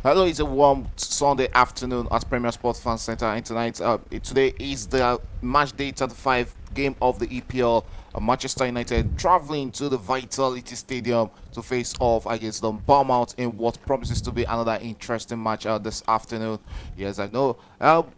Hello, it's a warm Sunday afternoon at Premier Sports Fan Center, and today is the match day 35 game of the EPL. Manchester United traveling to the Vitality Stadium to face off against the Bournemouth in what promises to be another interesting match this afternoon. Yes, I know.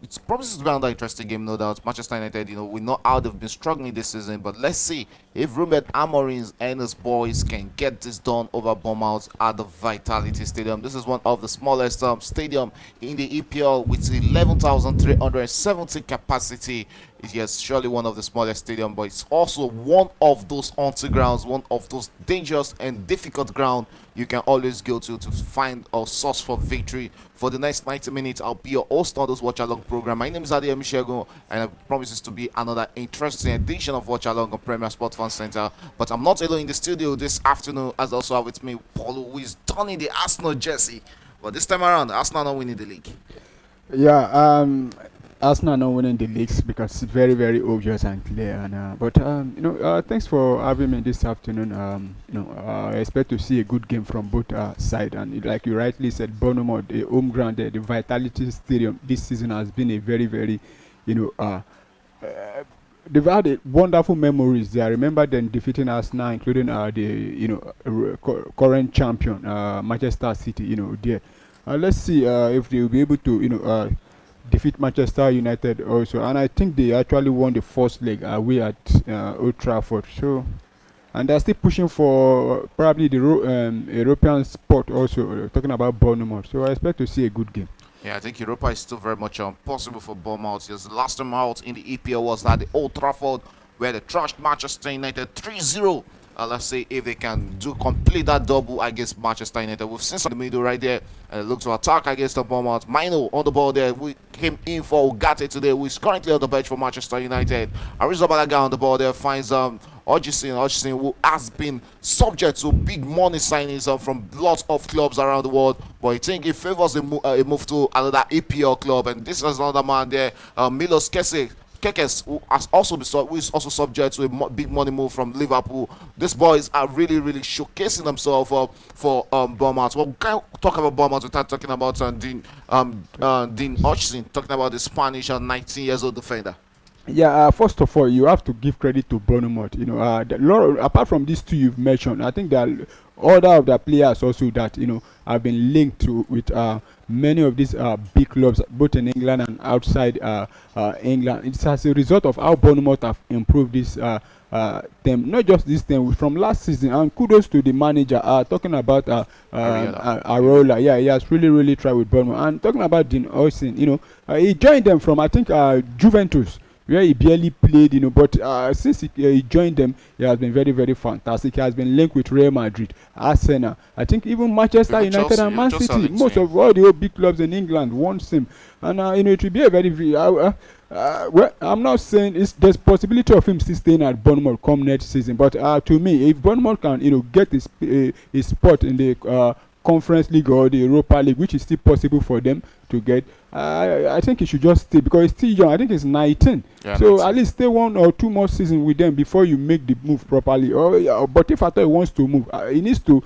It promises to be another interesting game, no doubt. Manchester United, we know how they've been struggling this season, but let's see if Ruben Amorim and his boys can get this done over Bournemouth at the Vitality Stadium. This is one of the smallest stadium in the EPL with 11,370 capacity. Yes, surely one of the smallest stadium, but it's also one of those haunted grounds, one of those dangerous and difficult ground you can always go to find a source for victory. For the next 90 minutes, I'll be your host on this Watch Along program. My name is Adi Mishago, and it promises to be another interesting edition of Watch Along on Premier Sports Fan Center. But I'm not alone in the studio this afternoon, as also have with me Paulo, who is donning the Arsenal jersey. But this time around, Arsenal not winning the league. Yeah, Arsenal not winning the leagues because it's very, very obvious and clear. And thanks for having me this afternoon. I expect to see a good game from both sides. And like you rightly said, Bournemouth, the home ground, the Vitality Stadium this season has been a very, very, they've had wonderful memories. I remember them defeating Arsenal, including current champion Manchester City. There. Let's see if they will be able to defeat Manchester United also, and I think they actually won the first leg away at Old Trafford. So, and they're still pushing for probably the European spot also. Talking about Bournemouth, so I expect to see a good game. Yeah, I think Europa is still very much possible for Bournemouth. Yes, the last time out in the EPL was at the Old Trafford, where they trashed Manchester United 3-0. Let's see if they can complete that double against Manchester United. We've seen some in the middle right there. Look to attack against the Bournemouth. Mino on the ball there. We came in for Ugarte today, who is currently on the bench for Manchester United. Arrizabalaga on the ball there finds Hodgson, who has been subject to big money signings from lots of clubs around the world. But I think it favors a move to another EPL club. And this is another man there, Milos Kekes, who is also subject to a big money move from Liverpool. These boys are really, really showcasing themselves for Bournemouth. Well, we can't talk about Bournemouth without talking about Dean Hodgson, talking about the Spanish 19 years old defender. Yeah, first of all, you have to give credit to Bournemouth. Apart from these two you've mentioned, I think there are other of the players also that have been linked to with many of these big clubs, both in England and outside England. It's as a result of how Bournemouth have improved this team, not just this team from last season. And kudos to the manager. Talking about Areola, yeah, he has really, really tried with Bournemouth. And talking about Dean Hodgson, he joined them from I think Juventus, where he barely played, but since he joined them, he has been very, very fantastic. He has been linked with Real Madrid, Arsenal, I think even Manchester United Chelsea, and Man City. Most of all the big clubs in England wants him, and it will be a very, well, I'm not saying there's possibility of him still staying at Bournemouth come next season, but to me, if Bournemouth can, get his spot in the Conference League or the Europa League, which is still possible for them to get, I think he should just stay because he's still young. I think he's 19. Yeah, so 19. At least stay 1 or 2 more seasons with them before you make the move properly. But if at all he wants to move, he needs to,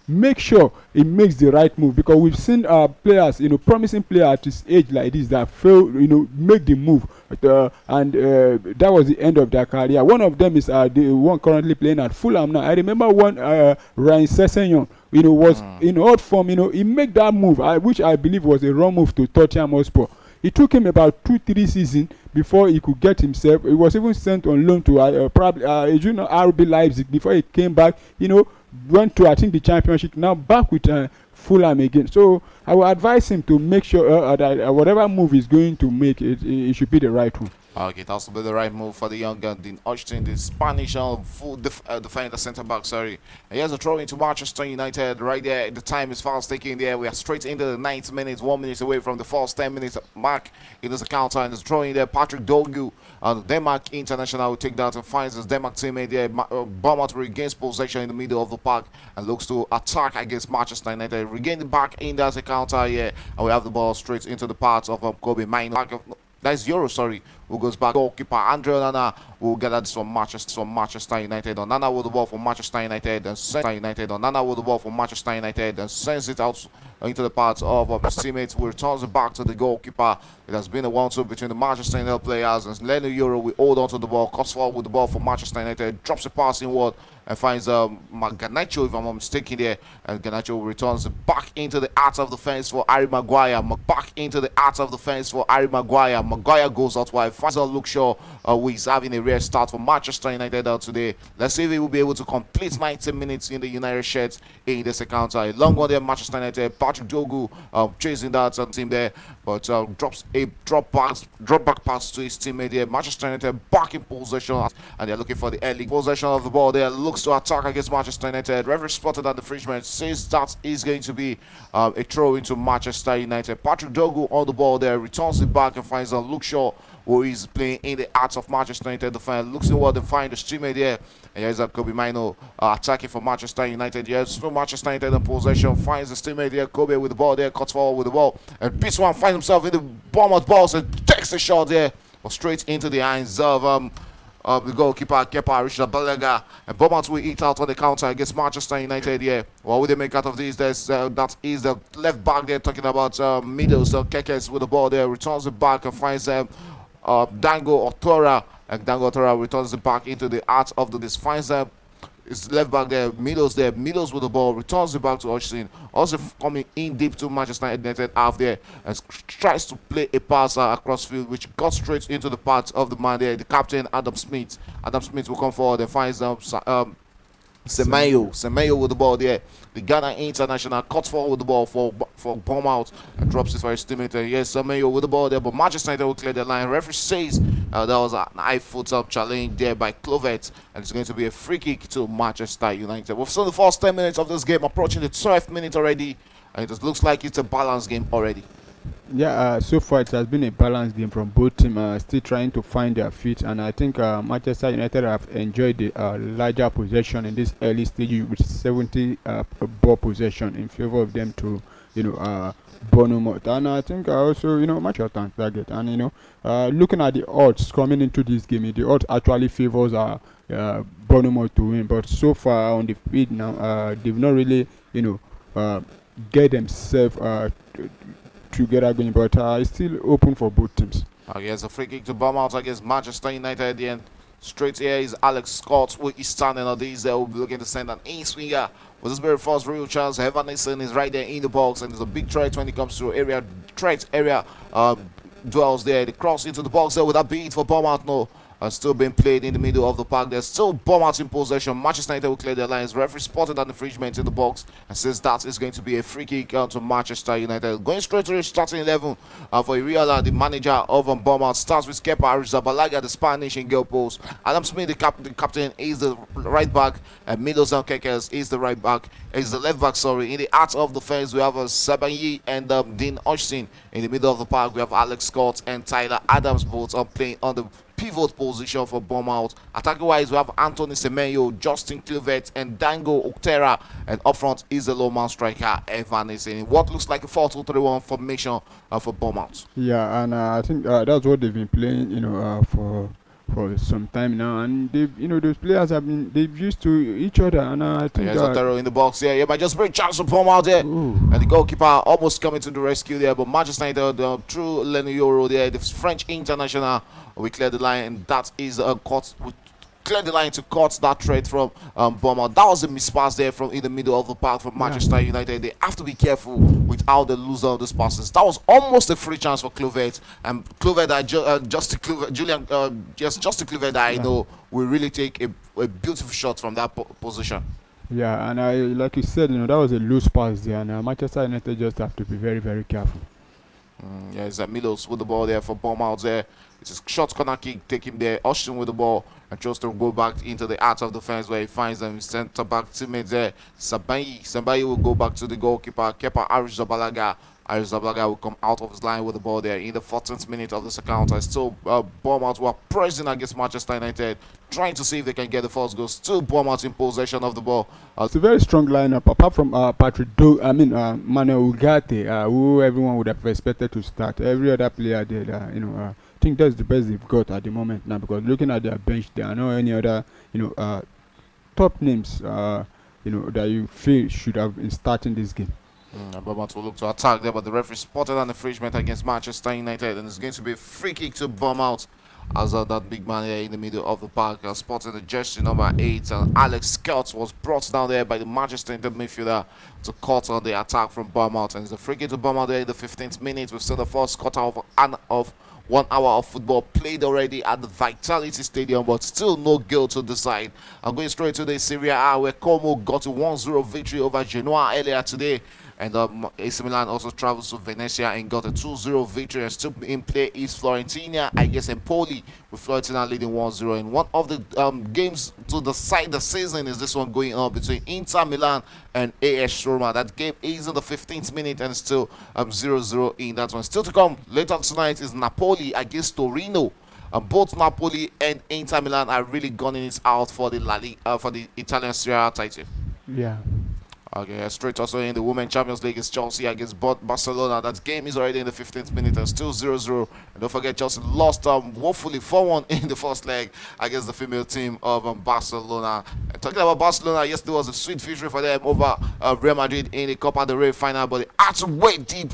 make sure he makes the right move, because we've seen players, promising players at his age like this that fail, make the move, and that was the end of their career. One of them is the one currently playing at Fulham now. I remember one Ryan Sessegnon, was in odd form. He made that move, which I believe was a wrong move to Tottenham Hotspur. It took him about 2-3 seasons before he could get himself. He was even sent on loan to probably RB Leipzig before he came back. Went to I think the Championship. Now back with Fulham again. So I will advise him to make sure that whatever move he's going to make, it should be the right one. Okay, it has to be the right move for the young gun, Dean Hodgson, the Spanish full defender, centre back. Sorry, and here's a throw into Manchester United right there. The time is fast taking there. We are straight into the 9th minute, 1 minute away from the first 10 minutes mark. It is a counter and it's throwing there. Patrick Dogu, the Denmark international, will take that and finds his Denmark teammate there. Bournemouth regains possession in the middle of the park and looks to attack against Manchester United. Regaining back in as a counter here, and we have the ball straight into the path of Kobe Mino. That's Euro, sorry, who goes back. Goalkeeper Andre Onana will get this from Manchester United. Onana with the ball for Manchester United and Onana with the ball for Manchester United and sends it out into the path of his teammates, who returns it back to the goalkeeper. It has been a 1-2 between the Manchester United players, and Leno Euro will hold on to the ball, cuts forward with the ball for Manchester United, drops a pass inward and finds Garnacho, if I'm not mistaken there, and Garnacho returns it back into the heart of the fence for Harry Maguire. Maguire goes out wide, finds out Luke Shaw, who is having a rare start for Manchester United today. Let's see if he will be able to complete 90 minutes in the United shirts in this encounter. A long one there, Manchester United. Patrick Dogu chasing that team there, but drops a drop back pass to his teammate there. Manchester United back in possession, and they're looking for the early possession of the ball there. Looks to attack against Manchester United. Referee spotted that the infringement, says that is going to be a throw into Manchester United. Patrick Dogu on the ball there, returns it back and finds Luke Shaw, who is playing in the heart of Manchester United. The fan looks inward and finds his teammate there. And here's Kobe Mino attacking for Manchester United. Yes, Manchester United in possession, finds his teammate there. Kobe with the ball there, cuts forward with the ball, and beats one, finds himself in the Bournemouth balls and takes a shot there, but straight into the hands of the goalkeeper Kepa Arrizabalaga, and Bournemouth will eat out on the counter against Manchester United here. What will they make out of this? That is the left back there, talking about middle. So Kekes with the ball there, returns it back and finds Dango Otora, and Dango Otora returns it back into the heart of the this, finds it's left back there, Middles with the ball, returns it back to Austin. Also coming in deep to Manchester United half there, and tries to play a pass across field, which got straight into the path of the man there, the captain Adam Smith. Adam Smith will come forward and finds Semenyo with the ball there. The Ghana international cuts forward with the ball for Bournemouth and drops it for his teammate. Yes, Semenyo with the ball there, but Manchester United will clear the line. Referee says that was an high-foot challenge there by Clovet, and it's going to be a free kick to Manchester United. We've seen the first 10 minutes of this game, approaching the 12th minute already, and it looks like it's a balanced game already. Yeah, so far it has been a balanced game from both teams, still trying to find their feet, and I think Manchester United have enjoyed the larger possession in this early stage with 70 ball possession in favor of them to, Bournemouth. And I think also, much shot on target, and looking at the odds coming into this game, the odds actually favors Bournemouth to win, but so far on the field now, they've not really, get themselves together going, but it's still open for both teams. Yes, a free kick to Bournemouth against Manchester United at the end. Straight here is Alex Scott, who is standing on these. They will be looking to send an in-swinger. With this very first real chance, Evanescence is right there in the box, and there's a big threat when it comes to area dwells there. The cross into the box there. Would that be it for Bournemouth? No. Still being played in the middle of the park. There's still Bournemouth in possession. Manchester United will clear their lines. Referee spotted an infringement in the box and says that is going to be a free kick to Manchester United. Going straight to the starting 11 for Iriola, the manager of Bournemouth. Starts with Kepa Arrizabalaga, the Spanish in goal post. Adam Smith, the captain, is the right back, and Middleton Kekes is the right back. Is the left back, sorry. In the heart of the fence, we have Sabanyi and Dean Austin. In the middle of the park, we have Alex Scott and Tyler Adams, both playing on the pivot position for Bournemouth. Attacking wise, we have Anthony Semenyo, Justin Kluivert, and Dango Oktera, and up front is the low man striker Evan Nissen. What looks like a 4-2-3-1 formation for Bournemouth. Yeah, and I think that's what they've been playing, for some time now, and those players they've used to each other, and I think there's Otero in the box here. Yeah, but just bring chance to Bournemouth there, and the goalkeeper almost coming to the rescue there, but Manchester United through Leno Euro there, the French international, we cleared the line, and that is a cut. Cleared the line to cut that threat from Bournemouth. That was a mispass there from in the middle of the park from Manchester United. They have to be careful with how they lose all those passes. That was almost a free chance for Kluivert, and Kluivert, Justin Kluivert, I know will really take a beautiful shot from that position. Yeah, and like you said, that was a loose pass there, and Manchester United just have to be very, very careful. Yeah, it's Milos with the ball there for Bournemouth there. It's a short corner kick, take him there. Austin with the ball and just to go back into the heart of the fence where he finds them. Centre back teammates there. Sabayi will go back to the goalkeeper. Kepa Arrizabalaga. Arrizabalaga will come out of his line with the ball there in the 14th minute of this encounter. Still, Bournemouth were pressing against Manchester United, trying to see if they can get the first goal. Still, Bournemouth in possession of the ball. It's a very strong lineup, apart from Manuel Ugarte, who everyone would have expected to start. Every other player did, think that's the best they've got at the moment now, because looking at their bench, there are no any other top names that you feel should have been starting this game. Bournemouth will look to attack there, but the referee spotted an infringement against Manchester United, and it's going to be a free kick to Bournemouth. As that big man here in the middle of the park spotted the jersey number 8, and Alex Scott was brought down there by the Manchester United midfielder to cut on the attack from Bournemouth, and it's a free kick to Bournemouth there in the 15th minute. We've seen the first quarter of 1 hour of football played already at the Vitality Stadium, but still no goal to decide. I'm going straight to the Serie A, where Como got a 1-0 victory over Genoa earlier today. And AC Milan also travels to Venezia and got a 2-0 victory. And still in play is Fiorentina against Empoli, with Fiorentina leading 1-0. And one of the games to decide the season is this one going on between Inter Milan and AS Roma. That game is in the 15th minute and still 0-0 in that one. Still to come later tonight is Napoli against Torino. Both Napoli and Inter Milan are really gunning it out for the for the Italian Serie A title. Yeah. Okay, straight also in the Women's Champions League is Chelsea against Barcelona. That game is already in the 15th minute and still 0-0. And don't forget, Chelsea lost woefully 4-1 in the first leg against the female team of Barcelona. And talking about Barcelona, yesterday was a sweet victory for them over Real Madrid in the Copa del Rey final, but they had to wait deep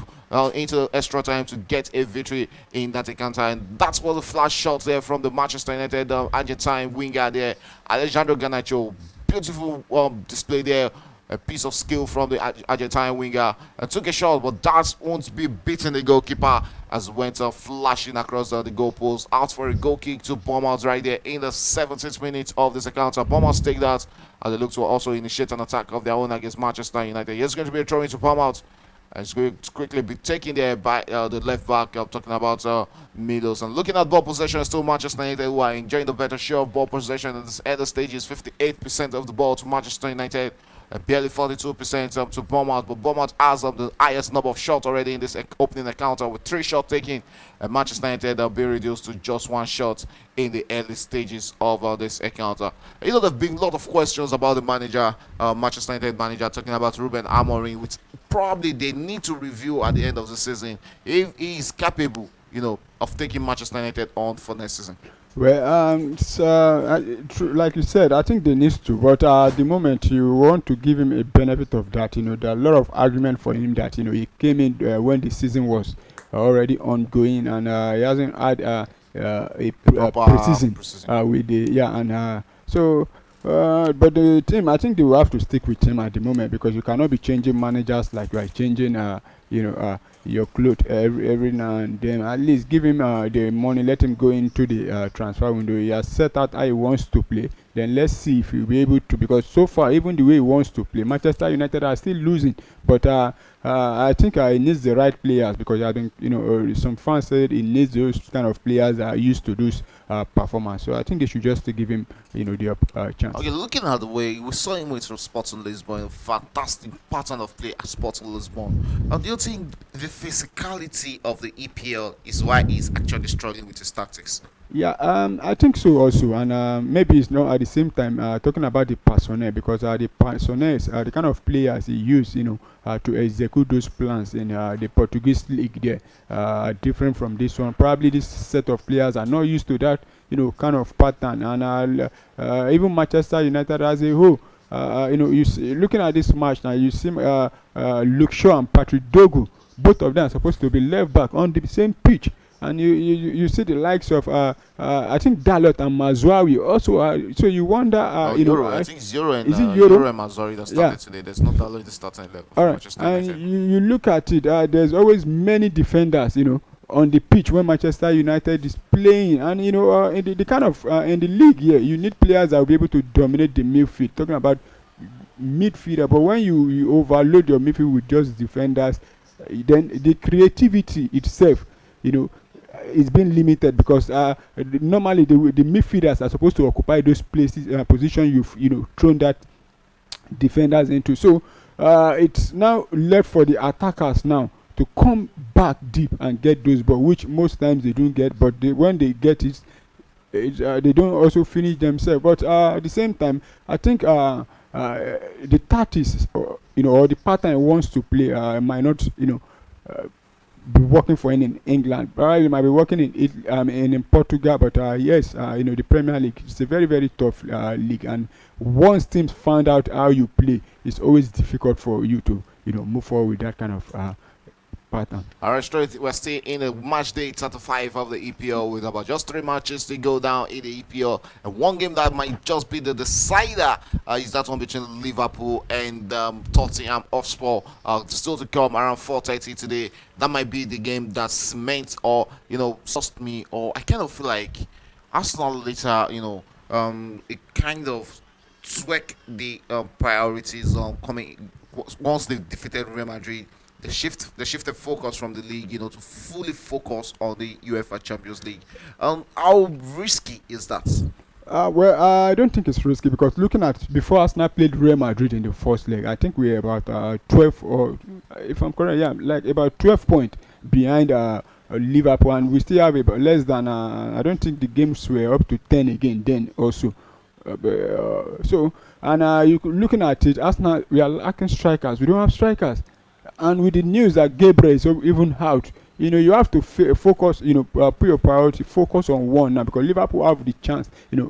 into extra time to get a victory in that encounter. And that's what the flash shot there from the Manchester United Argentine winger there, Alejandro Garnacho. Beautiful display there. A piece of skill from the Argentine winger, took a shot, but that won't be beating the goalkeeper as went flashing across the goalpost. Out for a goal kick to Bournemouth right there in the 17th minute of this encounter. Bournemouth take that as they look to also initiate an attack of their own against Manchester United. Here's going to be a throw into Bournemouth. And it's going to quickly be taken there by the left back. I'm talking about Milos. And looking at ball possession, still Manchester United, who are enjoying the better share of ball possession in this early stages. 58% of the ball to Manchester United. Barely 42% to Bournemouth, but Bournemouth has the highest number of shots already in this opening encounter, with 3 shots taken. Manchester United will be reduced to just 1 shot in the early stages of this encounter. You know, there have been a lot of questions about the manager, Manchester United manager, talking about Ruben Amorim, which probably they need to review at the end of the season if he is capable, of taking Manchester United on for next season. Well, like you said, I think they need to. But at the moment, you want to give him a benefit of that. There are a lot of argument for him that he came in when the season was already ongoing, and he hasn't had a pre-season with the so. But the team, I think they will have to stick with him at the moment, because you cannot be changing managers like you are changing, your clothes every now and then. At least give him the money, let him go into the transfer window. He has set out how he wants to play. Then let's see if he'll be able to, because so far, even the way he wants to play, Manchester United are still losing. But I think he needs the right players, because I think some fans said he needs those kind of players that are used to those performance. So I think they should just give him the chance. Okay, looking at the way we saw him with Sporting Lisbon, a fantastic pattern of play at Sporting Lisbon. Now, do you think the physicality of the EPL is why he's actually struggling with his tactics? Yeah, I think so also, and maybe it's not at the same time talking about the personnel, because the personnel are the kind of players he used, to execute those plans in the Portuguese league there, different from this one. Probably this set of players are not used to that, kind of pattern, and even Manchester United as a whole. Looking at this match now, you see Luke Shaw and Patrick Dogu, both of them are supposed to be left back on the same pitch. And you see the likes of I think Dalot and Mazraoui also. So you wonder, I think it's Euro and Mazraoui that started today. There's no Dalot in the starting level. All right, and you look at it. There's always many defenders, on the pitch when Manchester United is playing, and in the kind of in the league here, you need players that will be able to dominate the midfield. Talking about midfielder, but when you overload your midfield with just defenders, then the creativity itself, it's been limited, because normally the midfielders are supposed to occupy those places, position you've thrown that defenders into. So it's now left for the attackers now to come back deep and get those balls, which most times they don't get. But when they get it, they don't also finish themselves. But at the same time, I think the tactics, or the pattern he wants to play, might not, be working for in England. Probably might be working in in Portugal, but yes, the Premier League is a very very tough league, and once teams find out how you play, it's always difficult for you to move forward with that kind of pattern. All right, straight. We're still in a match day 35 of the EPL with about just 3 matches to go down in the EPL. And one game that might just be the decider is that one between Liverpool and Tottenham Hotspur. Still to come around 4:30 today. That might be the game that cements or, sussed me, or I kind of feel like Arsenal later, it kind of tweak the priorities on coming once they've defeated Real Madrid. They shifted focus from the league, to fully focus on the UEFA Champions League. How risky is that? Well, I don't think it's risky because looking at before Arsenal played Real Madrid in the first leg, I think we're about 12, or if I'm correct, yeah, like about 12 points behind Liverpool, and we still have about less than. I don't think the games were up to 10 again then also. So, and looking at it, Arsenal, we are lacking strikers. We don't have strikers, and with the news that Gabriel is even out, you have to focus, put your priority, focus on one now because Liverpool have the chance, to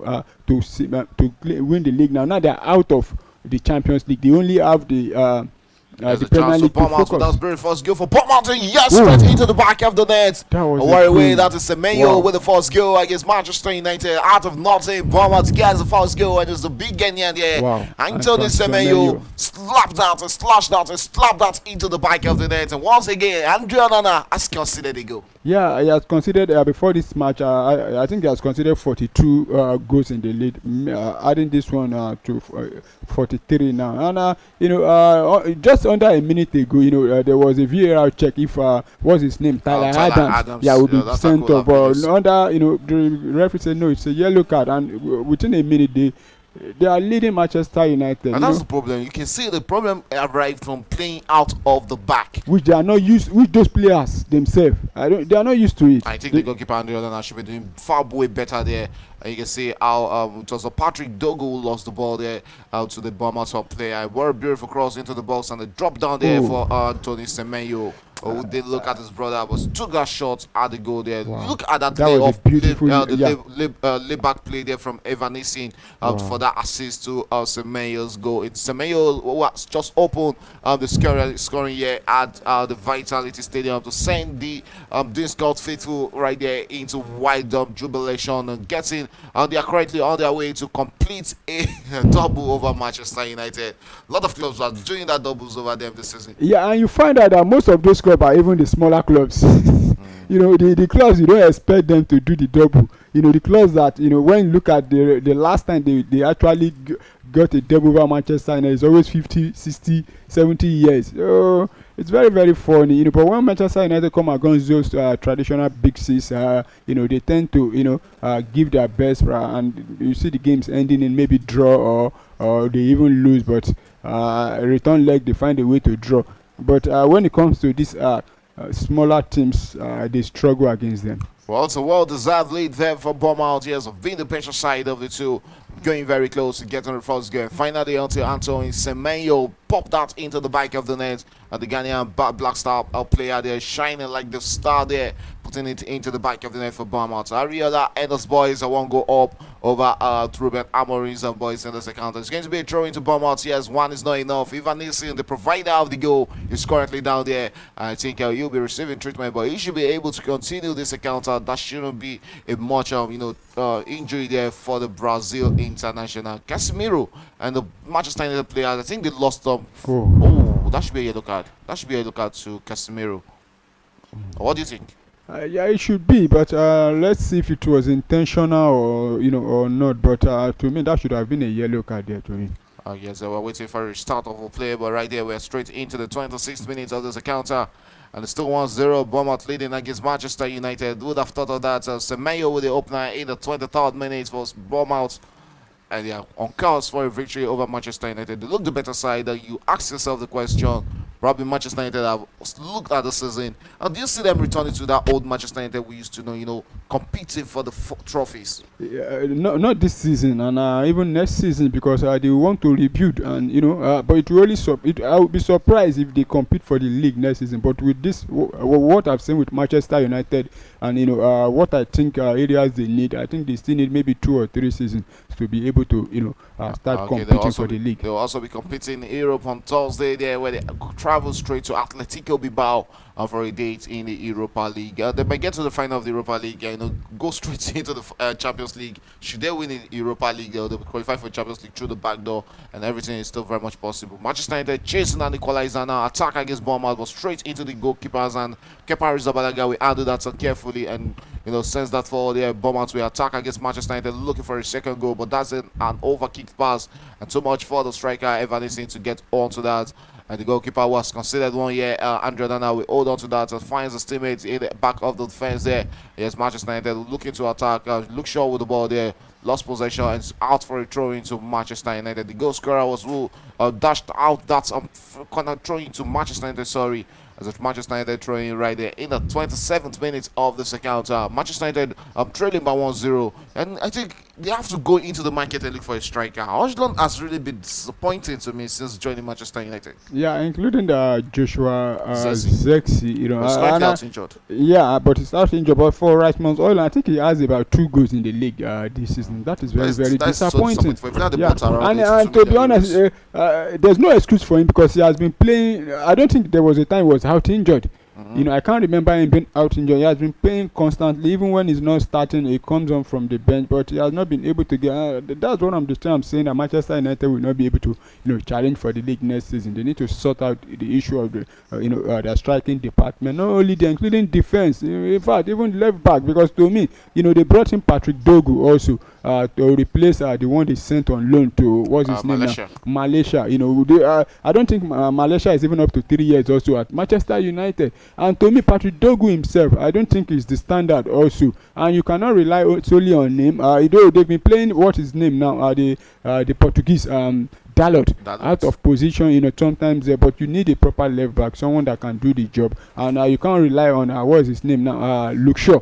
win the league now. Now they're out of the Champions League. They only have There's the a Premier chance to League to Bournemouth. That was focus. very first goal for Bournemouth. Yes, Ooh. straight into the back of the net. That was Away a away. goal. That is Semenyo Wow. with the first goal against Manchester United. Out of nothing, Bournemouth gets the first goal, and it's the big Ghanaian there. Wow. Anthony And from Semenyo Semenyo. slapped out and slashed out and slapped that into the back of the net. And once again, Andrea Nana has considered a goal. Yeah, he has considered before this match. I think he has considered 42 goals in the league, adding this one to 43 now. And just under a minute ago, there was a VAR check. If what's his name, Tyler Adams, yeah, will be that's a sent cool off. But appearance. the referee said no, it's a yellow card, and within a minute they are leading Manchester United. And that's the problem. You can see the problem arrived from playing out of the back. Which they are not used, which those players themselves, they are not used to it. I think the goalkeeper Andrea Nana should be doing far way better there. And you can see how it was a Patrick Dogo who lost the ball there out to the Bournemouth top player. What a beautiful cross into the box and the drop down there Ooh. for Anthony Semenyo. Who did look at his brother, but took that shot at the goal there. Wow. Look at that That play was a of beautiful- lay back play there from Evanescence for that assist to Semenyo's goal. It's Semenyo who was just opened the scoring here at the Vitality Stadium to send the Dinscout faithful right there into wide jubilation and getting they are currently on their way to complete a double over Manchester United. A lot of clubs are doing that doubles over them this season. Yeah, and you find out that most of those clubs are even the smaller clubs. The clubs you don't expect them to do the double. The clubs that when you look at the last time they actually got a double over Manchester United, it's always 50, 60, 70 years. So it's very very funny. But when Manchester United come against those traditional big six, they tend to give their best, and you see the games ending in maybe draw or they even lose, but return leg they find a way to draw. But when it comes to these smaller teams, they struggle against them. Well, it's a well-deserved lead there for Bournemouth. Yes, of being the pressure side of the two, going very close to getting the first goal. Finally, until Anthony Semenyo popped that into the back of the net. The Ghanaian Black Star player there, shining like the star there, putting it into the back of the net for Bournemouth. Ariola and those boys won't go up over to Ruben Amorim's and boys in this account. It's going to be a throw into Bournemouth. Yes, one is not enough. Ivan Nielsen, the provider of the goal, is currently down there. I think he'll be receiving treatment, but he should be able to continue this encounter. That shouldn't be a much injury there for the Brazil international. Casemiro and the Manchester United players, I think they lost them. Oh, that should be a yellow card. That should be a yellow card to Casemiro. What do you think? Yeah, it should be, but let's see if it was intentional or not. But to me, that should have been a yellow card there to me. Yes, we're waiting for a start of a play, but right there we're straight into the 26th minute of this encounter. And it's still 1-0, Bournemouth leading against Manchester United. Who would have thought of that? Semenyo with the opener in the 23rd minute for Bournemouth. And they are on course for a victory over Manchester United. They look the better side. You ask yourself the question, Probably Manchester United have looked at the season. And do you see them returning to that old Manchester United we used to know, competing for the trophies? Yeah, not this season, and even next season, because they want to rebuild, and but it really I would be surprised if they compete for the league next season. But with this, what I've seen with Manchester United, and what I think areas they need, I think they still need maybe 2 or 3 seasons to be able to start Okay, they'll competing also for the be league. they'll also be competing in Europe on Thursday there, where they travel straight to Atletico Bilbao for a date in the Europa League. They might get to the final of the Europa League, go straight into the Champions League. Should they win the Europa League, they'll qualify for Champions League through the back door, and everything is still very much possible. Manchester United chasing an equalizer now, attack against Bournemouth, but straight into the goalkeepers, and Kepa Arrizabalaga will handle that so carefully, and sends that forward there. Bournemouth will attack against Manchester United, looking for a second goal, but that's an overkicked pass, and too much for the striker Evanescence to get onto that. And the goalkeeper was considered one year. Andrew Dana will hold on to that and finds his teammates in the back of the defense there. Yes, Manchester United looking to attack. Luke Shaw with the ball there. Lost possession and is out for a throw into Manchester United. The goal scorer was who dashed out that corner throw into Manchester United, sorry. As Manchester United throwing right there in the 27th minute of the second half. Manchester United trailing by 1-0. And I think they have to go into the market and look for a striker. Hojlund has really been disappointing to me since joining Manchester United. Yeah, including the Joshua Zexi. Zexi, He's slightly out injured. Yeah, but he's out injured. But for Rasmus Oil, I think he has about 2 goals in the league this season. That is very disappointing. So if Yeah, and to be honest, there's no excuse for him because he has been playing. I don't think there was a time he was out injured. I can't remember him being out injured. He has been playing constantly, even when he's not starting. He comes on from the bench, but he has not been able to get. That's what I'm saying. That Manchester United will not be able to, challenge for the league next season. They need to sort out the issue of the, their striking department. Not only they, including defense. In fact, even left back, because to me, they brought in Patrick Dogu also to replace the one they sent on loan to what's his name Malaysia. now? Malaysia. I don't think Malaysia is even up to 3 years also at Manchester United. And to me, Patrick Dogu himself, I don't think is the standard also. And you cannot rely solely on him. They've been playing what is name now, the Portuguese Dalot out of position, sometimes but you need a proper left back, someone that can do the job. And you can't rely on what is his name now, Luke Shaw.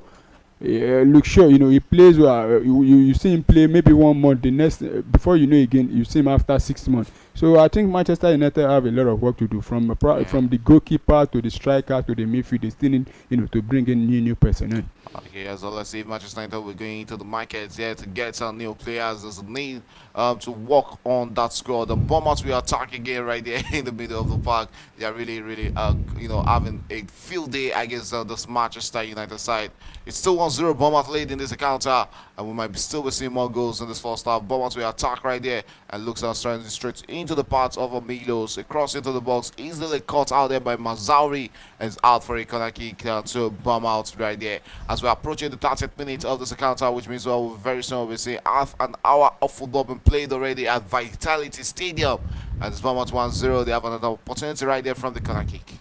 Luke Shaw, he plays well. You see him play maybe 1 month, the next before you know again, you see him after 6 months. So I think Manchester United have a lot of work to do from the goalkeeper to the striker to the midfield. They still need to bring in new personnel. Okay, so let's see if Manchester United will go into the market here to get some new players. There's a need to work on that squad. The Bournemouth will attack again right there in the middle of the park. They are really having a field day against this Manchester United side. It's still 1-0 Bournemouth lead in this encounter, and we might still be seeing more goals in this first half. Bournemouth will attack right there and looks straight into the path of Milos. Across into the box, easily caught out there by Mazauri, and is out for a corner kick to Bournemouth right there. As we're approaching the 30th minute of this encounter, which means very soon we'll see half an hour of football being played already at Vitality Stadium. And it's Bournemouth 1-0. They have another opportunity right there from the corner kick.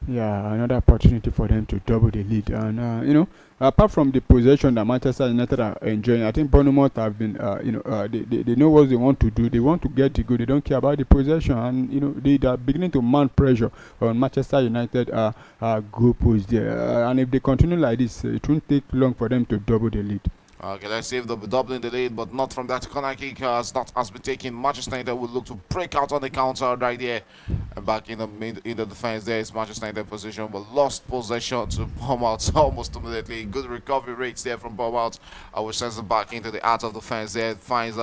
Yeah, another opportunity for them to double the lead. And apart from the possession that Manchester United are enjoying, I think Bournemouth have been, they know what they want to do. They want to get the goal. They don't care about the possession, and they are beginning to mount pressure on Manchester United goal post there. And if they continue like this, it won't take long for them to double the lead. Okay, let's see if they'll be doubling the lead, but not from that corner kick as that has been taken. Manchester United will look to break out on the counter right there. And back in the defense there is Manchester United position, but lost possession to Bournemouth almost immediately. Good recovery rates there from Bournemouth, which sends it back into the heart of the defense there. Finds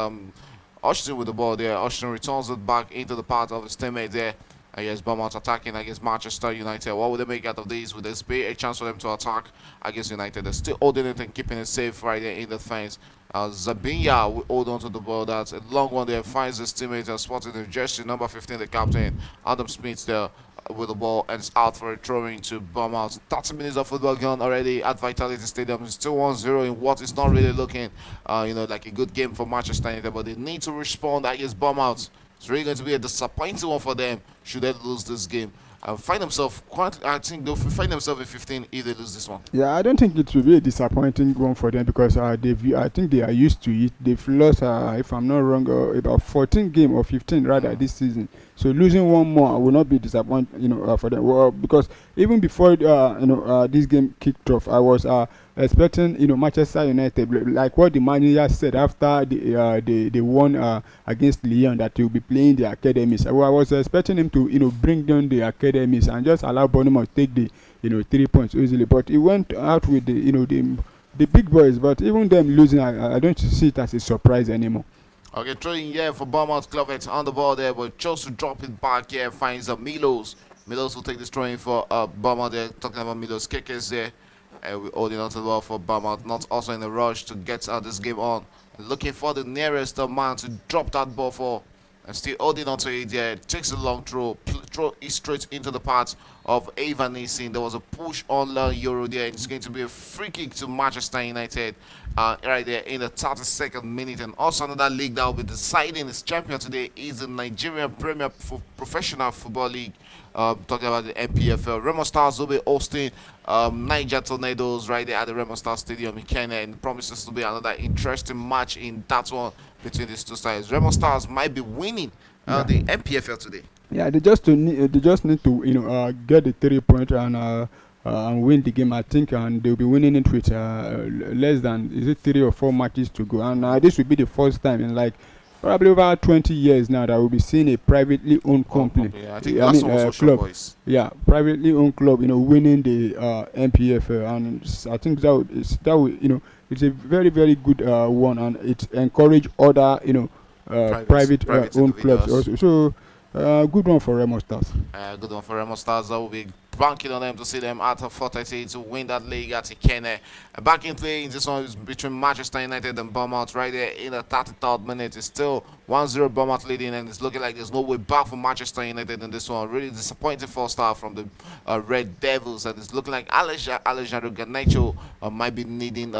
Austin with the ball there. Austin returns it back into the path of his teammate there. Yes, Bournemouth attacking against Manchester United. What will they make out of this? Will this be a chance for them to attack against United? They're still holding it and keeping it safe right there in the defense. Zabinya will hold on to the ball. That's a long one there. Finds his teammate and spotted the jersey number 15, the captain, Adam Smith there with the ball, and it's out for a throw-in to Bournemouth. 30 minutes of football gone already at Vitality Stadium. It's still 1-0 in what is not really looking, like a good game for Manchester United, but they need to respond against Bournemouth. It's really going to be a disappointing one for them should they lose this game find themselves quite. I think they'll find themselves in 15 if they lose this one. Yeah, I don't think it will be a disappointing one for them because I think they are used to it. They've lost, if I'm not wrong, about 14 game or 15 rather Mm. this season. So losing one more will not be disappointing, for them. Well, because even before this game kicked off, I was expecting Manchester United, like what the manager said after they won against Lyon, that he will be playing the academies. I was expecting him to bring down the academies and just allow Bournemouth take the 3 points easily. But he went out with the big boys. But even them losing, I don't see it as a surprise anymore. Okay, throwing here for Bournemouth. Clovett on the ball there, but chose to drop it back here. Finds Milos. Milos will take this throwing for Bournemouth there. Talking about Milos. Kekes there. We're holding on to the ball for Bournemouth. Not also in a rush to get this game on. Looking for the nearest man to drop that ball for. And still holding on to it there. Takes a long throw. Throw it straight into the path of Evan Nissen. There was a push on Euro there. And it's going to be a free kick to Manchester United right there in the 32nd minute. And also another league that will be deciding its champion today is the Nigerian Premier Professional Football League. Talking about the NPFL. Remo Stars will be hosting Niger Tornadoes right there at the Remo Stars Stadium in Kenya. And promises to be another interesting match in that one between these two sides. Remo Stars might be winning the NPFL today. Yeah, they just need to get the 3 point and win the game. I think, and they'll be winning it with less than, is it 3 or 4 matches to go. And this will be the first time in like probably over 20 years now that we'll be seeing a privately owned company. Yeah, I think last one was Ocean club. Boys. Yeah, privately owned club, winning the NPFL, and I think it's a very very good one, and it encourage other private owned clubs individuals. also. So good one for Remo Stars. Good one for Remo Stars. I will be banking on them to see them at 4:30 to win that league at Ikene. Back in play in this one is between Manchester United and Bournemouth right there in the 33rd minute. It's still 1-0 Bournemouth leading, and it's looking like there's no way back for Manchester United in this one. Really disappointing first half from the Red Devils, and it's looking like Alejandro Garnacho might be needing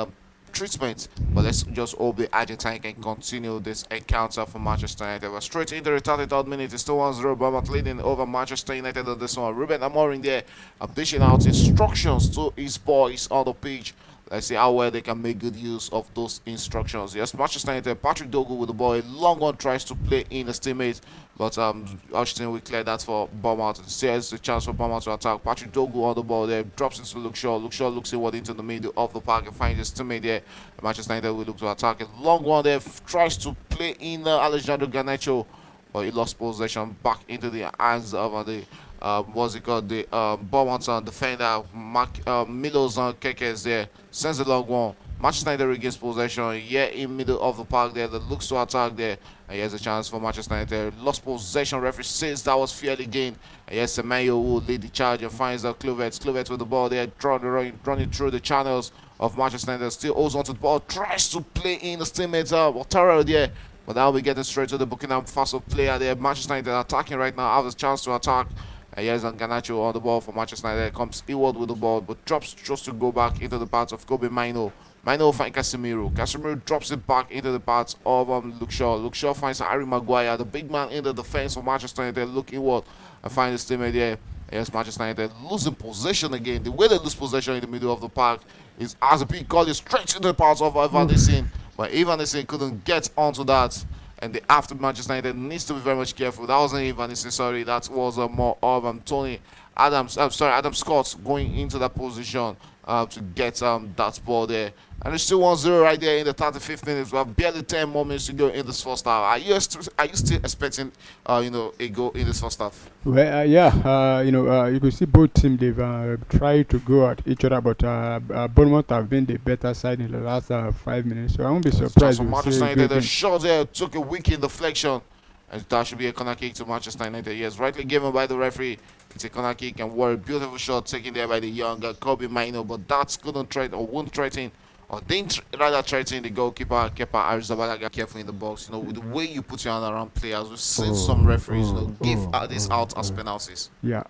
treatment. But let's just hope the Argentine can continue this encounter for Manchester United. We're straight into the 33rd minute. It's still 1-0 Bournemouth leading over Manchester United on this one. Ruben Amorim there dishing out instructions to his boys on the pitch. Let's see how well they can make good use of those instructions. Yes, Manchester United, Patrick Dogu with the ball. A long one tries to play in his teammate, but Ashton will clear that for Bournemouth. There's the chance for Bournemouth to attack. Patrick Dogu on the ball there, drops into Luke Shaw. Luke Shaw looks inward into the middle of the park and finds his teammate there. Manchester United will look to attack. A long one there, tries to play in Alejandro Garnacho, but he lost possession back into the hands of the the Bournemouth defender Milos Kekes there sends a long one. Manchester United regains possession here in middle of the park there that looks to attack there. And here's a chance for Manchester United. Lost possession. Referee says that was fairly gained. And here's Semenyo who lead the charge and finds Clovett. Clovett with the ball there, running through the channels of Manchester United. Still holds onto the ball, tries to play in the teammate Otero there. But now we get it straight to the Burkina Faso player there. Manchester United attacking right now. Have a chance to attack. And here's Garnacho on the ball for Manchester United. Comes inward with the ball, but drops just to go back into the path of Kobe Mino. Mino finds Casemiro. Casemiro drops it back into the path of Luke Shaw. Luke Shaw finds Harry Maguire, the big man in the defense for Manchester United. Look inward and find his teammate there. Yes, Manchester United losing possession again. The way they lose possession in the middle of the park is as a big goal is straight into the path of Evan Nissen. But Evan Nissen couldn't get onto that. And the after Manchester United needs to be very much careful. That wasn't Evan Nissen, sorry. That was more of Tony Adams. Adam Scott going into that position to get that ball there. And it's still 1-0 right there in the 35th minute. We have barely 10 more minutes to go in this first half. Are you still expecting a goal in this first half? Well, you could see both teams, they've tried to go at each other, but Bournemouth have been the better side in the last 5 minutes. So I won't be surprised. Manchester United, the shot there took a wicked deflection. And that should be a corner kick to Manchester United. Yes, rightly given by the referee. It's a corner kick, and what a beautiful shot taken there by the young Kobe Mino. But that couldn't threaten or won't threaten, or didn't rather threaten the goalkeeper, Kepa Arrizabalaga, careful in the box. With the way you put your hand around players, we've seen some referees give this out as penalties. Yeah.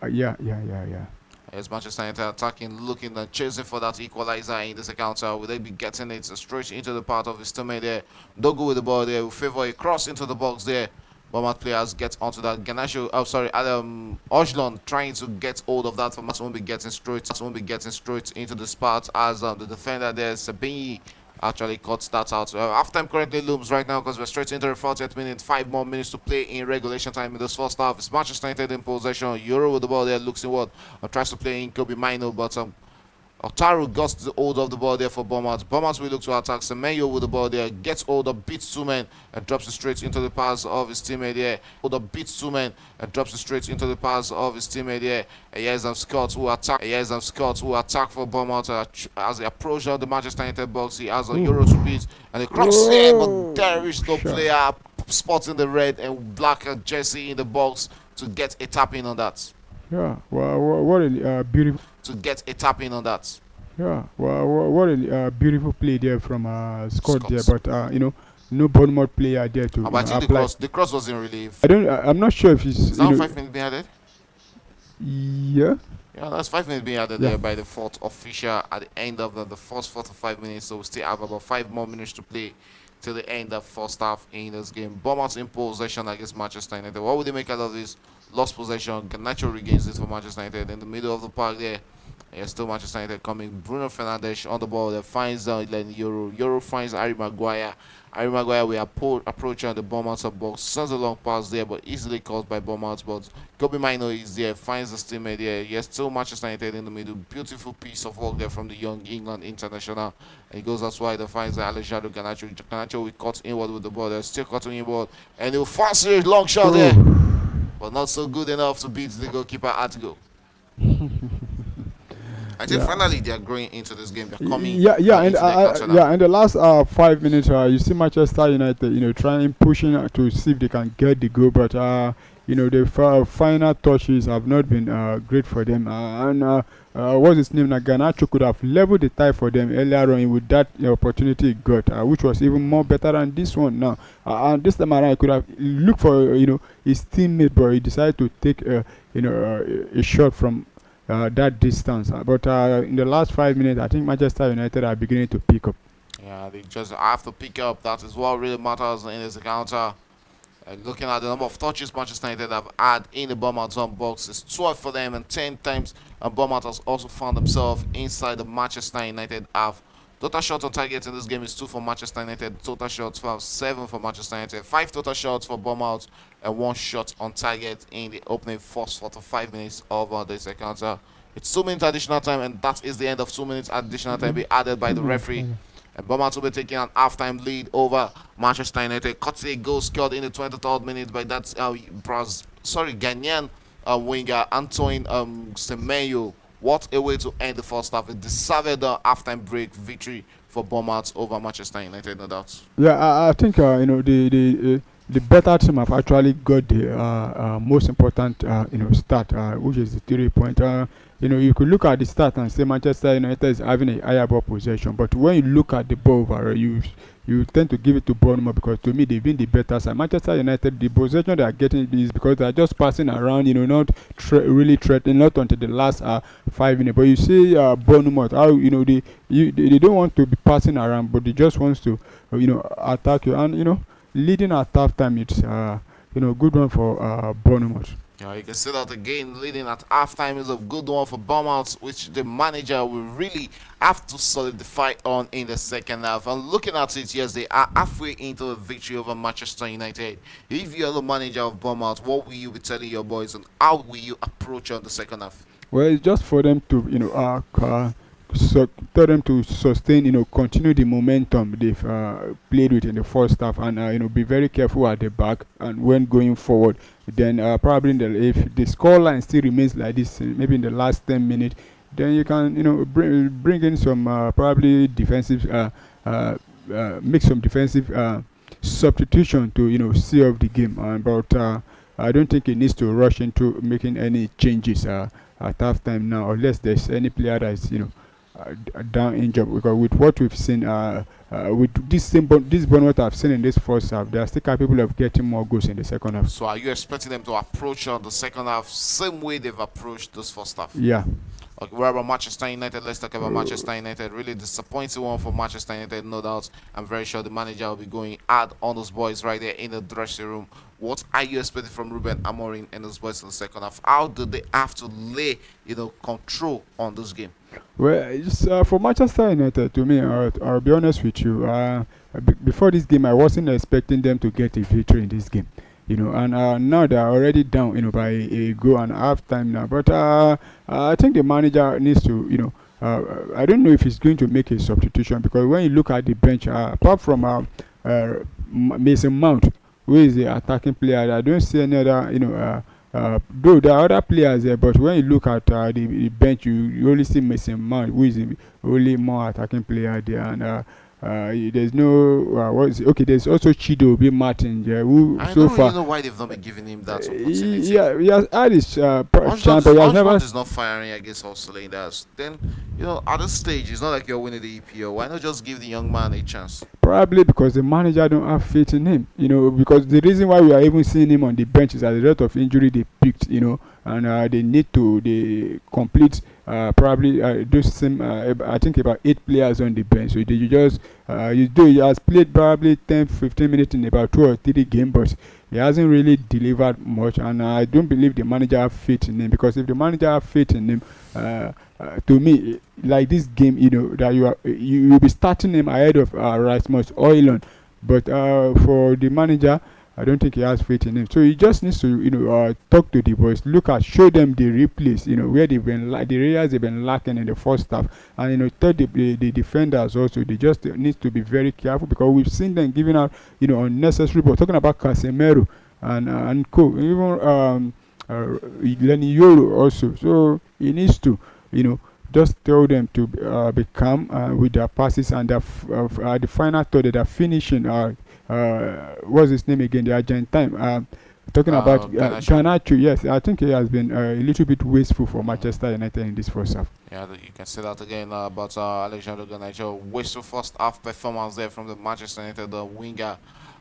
As Manchester United attacking, looking and chasing for that equalizer in this encounter. Will they be getting it straight into the part of his teammate there? Dogu with the ball there. Will favor a cross into the box there. Bournemouth players get onto that. Ganacho, oh sorry, Ojlon trying to get hold of that. For won't be getting straight into the spot as the defender there, Sabini, actually cuts that out. Half-time currently looms right now because we're straight into the 40th minute. 5 more minutes to play in regulation time in this first half. It's Manchester United in possession. Euro with the ball there, looks inward. Tries to play in Kobe Mino, but Otaru got the hold of the ball there for Bournemouth. Bournemouth will look to attack. Semenyo with the ball there. Gets hold of, beats two men, and drops it straight into the pass of his teammate there. Hold of, beats two men, and drops it straight into the pass of his teammate there. Here's Scott who attack for Bournemouth as they approach the Manchester United box. He has a Euro to beat, and the cross here, but there is no player spotting the red and black jersey in the box to get a tap in on that. Yeah, well, what a beautiful. To get a tap in on that. Yeah, well, what a beautiful play there from Scott there, but no Bournemouth player there to I think apply. the cross was in relief. I'm not sure if he's. Is that 5 minutes being added? Yeah. Yeah, that's 5 minutes being added there by the fourth official at the end of the first 4 to 5 minutes. So we still have about 5 more minutes to play till the end of first half in this game. Bournemouth in possession against Manchester United. What would they make out of this? Lost possession. Garnacho regains it for Manchester United in the middle of the park there. Yeah, still Manchester United coming. Bruno Fernandes on the ball. There finds Euro. Euro finds Harry Maguire. Harry Maguire will approach on the Bournemouth box. Sends a long pass there, but easily caught by Bournemouth. But Kobe Mino is there. Finds the teammate there. Yes, still Manchester United in the middle. Beautiful piece of work there from the young England international. And he goes as wide. Finds Alejandro Garnacho. Garnacho will cut inward with the ball. They're still cutting inward. And he'll fancy a long shot there. But not so good enough to beat the goalkeeper at go. I think finally they are going into this game. They're coming. Yeah, in the last 5 minutes, you see Manchester United, trying pushing to see if they can get the goal, but the final touches have not been great for them. What's his name? Garnacho could have leveled the tie for them earlier on with that opportunity he got, which was even more better than this one now. And this time around, he could have looked for his teammate, but he decided to take a shot from that distance. But in the last 5 minutes, I think Manchester United are beginning to pick up. Yeah, they just have to pick up. That is what really matters in this encounter. Looking at the number of touches Manchester United have had in the Bournemouth zone box, it's 12 for them and 10 times. And Bournemouth has also found themselves inside the Manchester United half. Total shots on target in this game is 2 for Manchester United. Total shots 7 for Manchester United. 5 total shots for Bournemouth and 1 shot on target in the opening first 45 minutes of this encounter. It's 2 minutes additional time, and that is the end of 2 minutes additional time be added by the referee. And Bournemouth will be taking an half-time lead over Manchester United. Caught a goal scored in the 23rd minute by that Ghanaian winger Antoine Semenyo. What a way to end the first half. A deserved half-time break victory for Bournemouth over Manchester United, no doubt. Yeah, I think the better team have actually got the most important start, which is the 3-point. You could look at the start and say Manchester United is having a higher ball possession, but when you look at the ball overall, you tend to give it to Bournemouth because to me they've been the better side. Manchester United, the possession they are getting is because they are just passing around, not really threatening, not until the last 5 minutes. But you see Bournemouth, how they don't want to be passing around, but they just want to attack you, and leading at half time, it's good one for Bournemouth. Yeah, you can see that again, leading at halftime is a good one for Bournemouth, which the manager will really have to solidify on in the second half. And looking at it, yes, they are halfway into a victory over Manchester United. If you're the manager of Bournemouth, what will you be telling your boys, and how will you approach on the second half? Well, it's just for them to tell them to sustain, continue the momentum they've played with in the first half, and be very careful at the back and when going forward. Then probably if the scoreline still remains like this, maybe in the last 10 minutes, then you can bring in some probably defensive, make some defensive substitution to see off the game. But I don't think it needs to rush into making any changes at halftime now, unless there's any player that is down injured, because with what we've seen with this Bournemouth I've seen in this first half, they are still capable of getting more goals in the second half. So are you expecting them to approach the second half same way they've approached this first half? Yeah. Okay, we're about Manchester United. Let's talk about Manchester United. Really disappointing one for Manchester United, no doubt. I'm very sure the manager will be going hard on those boys right there in the dressing room. What are you expecting from Ruben Amorim and those boys in the second half? How do they have to lay, control on this game? Well, for Manchester United, to me, I'll be honest with you. Before this game, I wasn't expecting them to get a victory in this game. And now they're already down, by a goal and a half time now. But I think the manager needs to, I don't know if he's going to make a substitution, because when you look at the bench, apart from Mason Mount, who is the attacking player, I don't see any other, though there are other players there, but when you look at the bench, you only see Mason Mount, who is the only more attacking player there, and there's no what is it? Okay, there's also Chido B. Martin there, who I so don't really far know why they've not been giving him that opportunity. yeah, he has had his chance, Onslaught, but he has never. is not firing against Hustling. That's then, at this stage, it's not like you're winning the EPO. Why not just give the young man a chance? Probably because the manager don't have faith in him. Because the reason why we are even seeing him on the bench is as a result of injury they picked. And they need to they complete probably those same. I think about 8 players on the bench. So you just he has played probably 10-15 minutes in about 2 or 3 games, but he hasn't really delivered much. And I don't believe the manager have faith in him, because if the manager have faith in him, to me, like this game, that you will be starting him ahead of Rasmus Højlund. But for the manager, I don't think he has faith in him. So he just needs to, talk to the boys, show them the replays, where they've been the areas they've been lacking in the first half, and tell the defenders also they just need to be very careful, because we've seen them giving out, unnecessary. But talking about Casemiro and co, even Lenny Yoro also. So he needs to, just tell them to be calm with their passes, and the final thought that they're finishing. What's his name again? The Argentine. Talking about Garnacho. Yes, I think he has been a little bit wasteful for Manchester United in this first half. Yeah, you can say that again about Alexander Garnacho. Wasteful first half performance there from the Manchester United winger.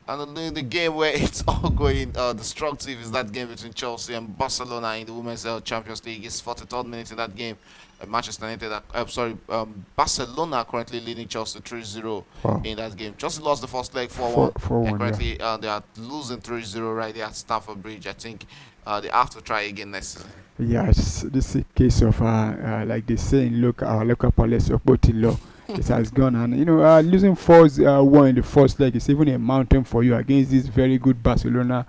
And the game where it's all going destructive is that game between Chelsea and Barcelona in the Women's Champions League. It's 43rd minute in that game. Manchester United, Barcelona currently leading Chelsea 3-0 in that game. Chelsea lost the first leg 4-1. 4-1, And currently they are losing 3-0 right there at Stamford Bridge. I think they have to try again next season. Yes, this is a case of like they say in local palace of Botilo. It has gone, and losing 4-1 in the first leg is even a mountain for you against this very good Barcelona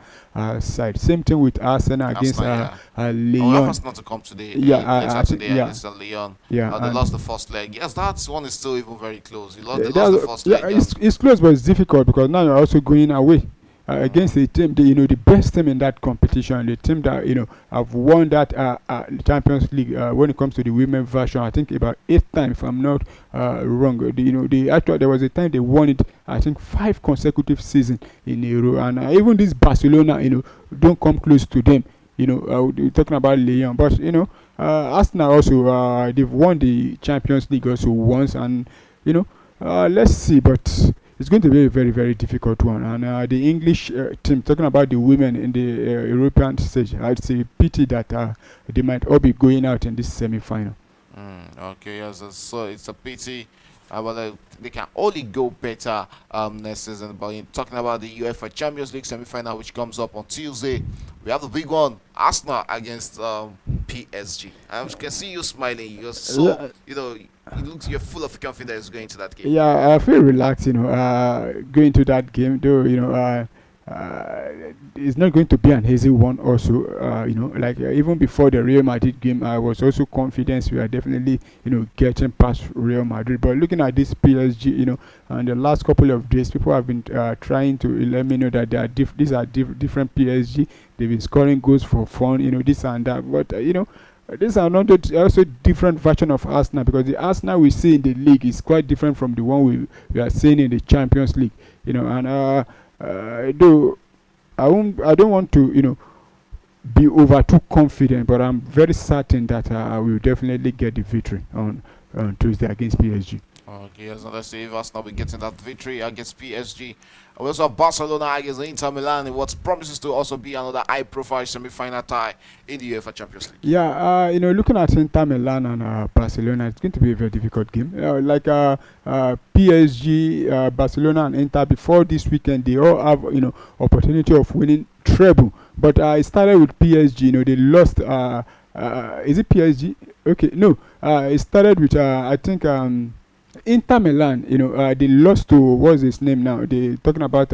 side. Same thing with Arsenal against Lyon. Arsenal to come today. Against Lyon. Yeah, they lost the first leg. Yes, that one is still even very close. They lost the first leg. It's close, but it's difficult because now you're also going away. Against the team, the best team in that competition, the team that have won that Champions League when it comes to the women version. I think about 8 times, if I'm not wrong. There was a time they won it. I think 5 consecutive seasons in a row, and even this Barcelona, don't come close to them. We're talking about Lyon, but Arsenal also they've won the Champions League also once, and let's see, but. It's going to be a very, very difficult one. And the English team, talking about the women in the European stage, I'd say pity that they might all be going out in this semi-final. Okay, yes, so it's a pity. But they can only go better next season. But talking about the UEFA Champions League semi-final, which comes up on Tuesday, we have the big one, Arsenal against PSG. I can see you smiling. You're so, you're full of confidence going to that game. Yeah, I feel relaxed, going to that game, though, it's not going to be an easy one also. Even before the Real Madrid game, I was also confident we are definitely, getting past Real Madrid. But looking at this PSG, and the last couple of days, people have been trying to let me know that these are different PSG. They've been scoring goals for fun, this and that. But, these are not also different version of Arsenal, because the Arsenal we see in the league is quite different from the one we are seeing in the Champions League. And though I don't want to be over too confident, but I'm very certain that we will definitely get the victory on Tuesday against PSG. Okay, yes, and let's see if Arsenal will be getting that victory against PSG. We also have Barcelona against Inter Milan in what promises to also be another high-profile semi-final tie in the UEFA Champions League. Yeah, looking at Inter Milan and Barcelona, it's going to be a very difficult game. PSG, Barcelona, and Inter before this weekend, they all have opportunity of winning treble. But it started with PSG. They lost. Is it PSG? Okay, no. It started with I think Inter Milan. They lost to what's his name now? They talking about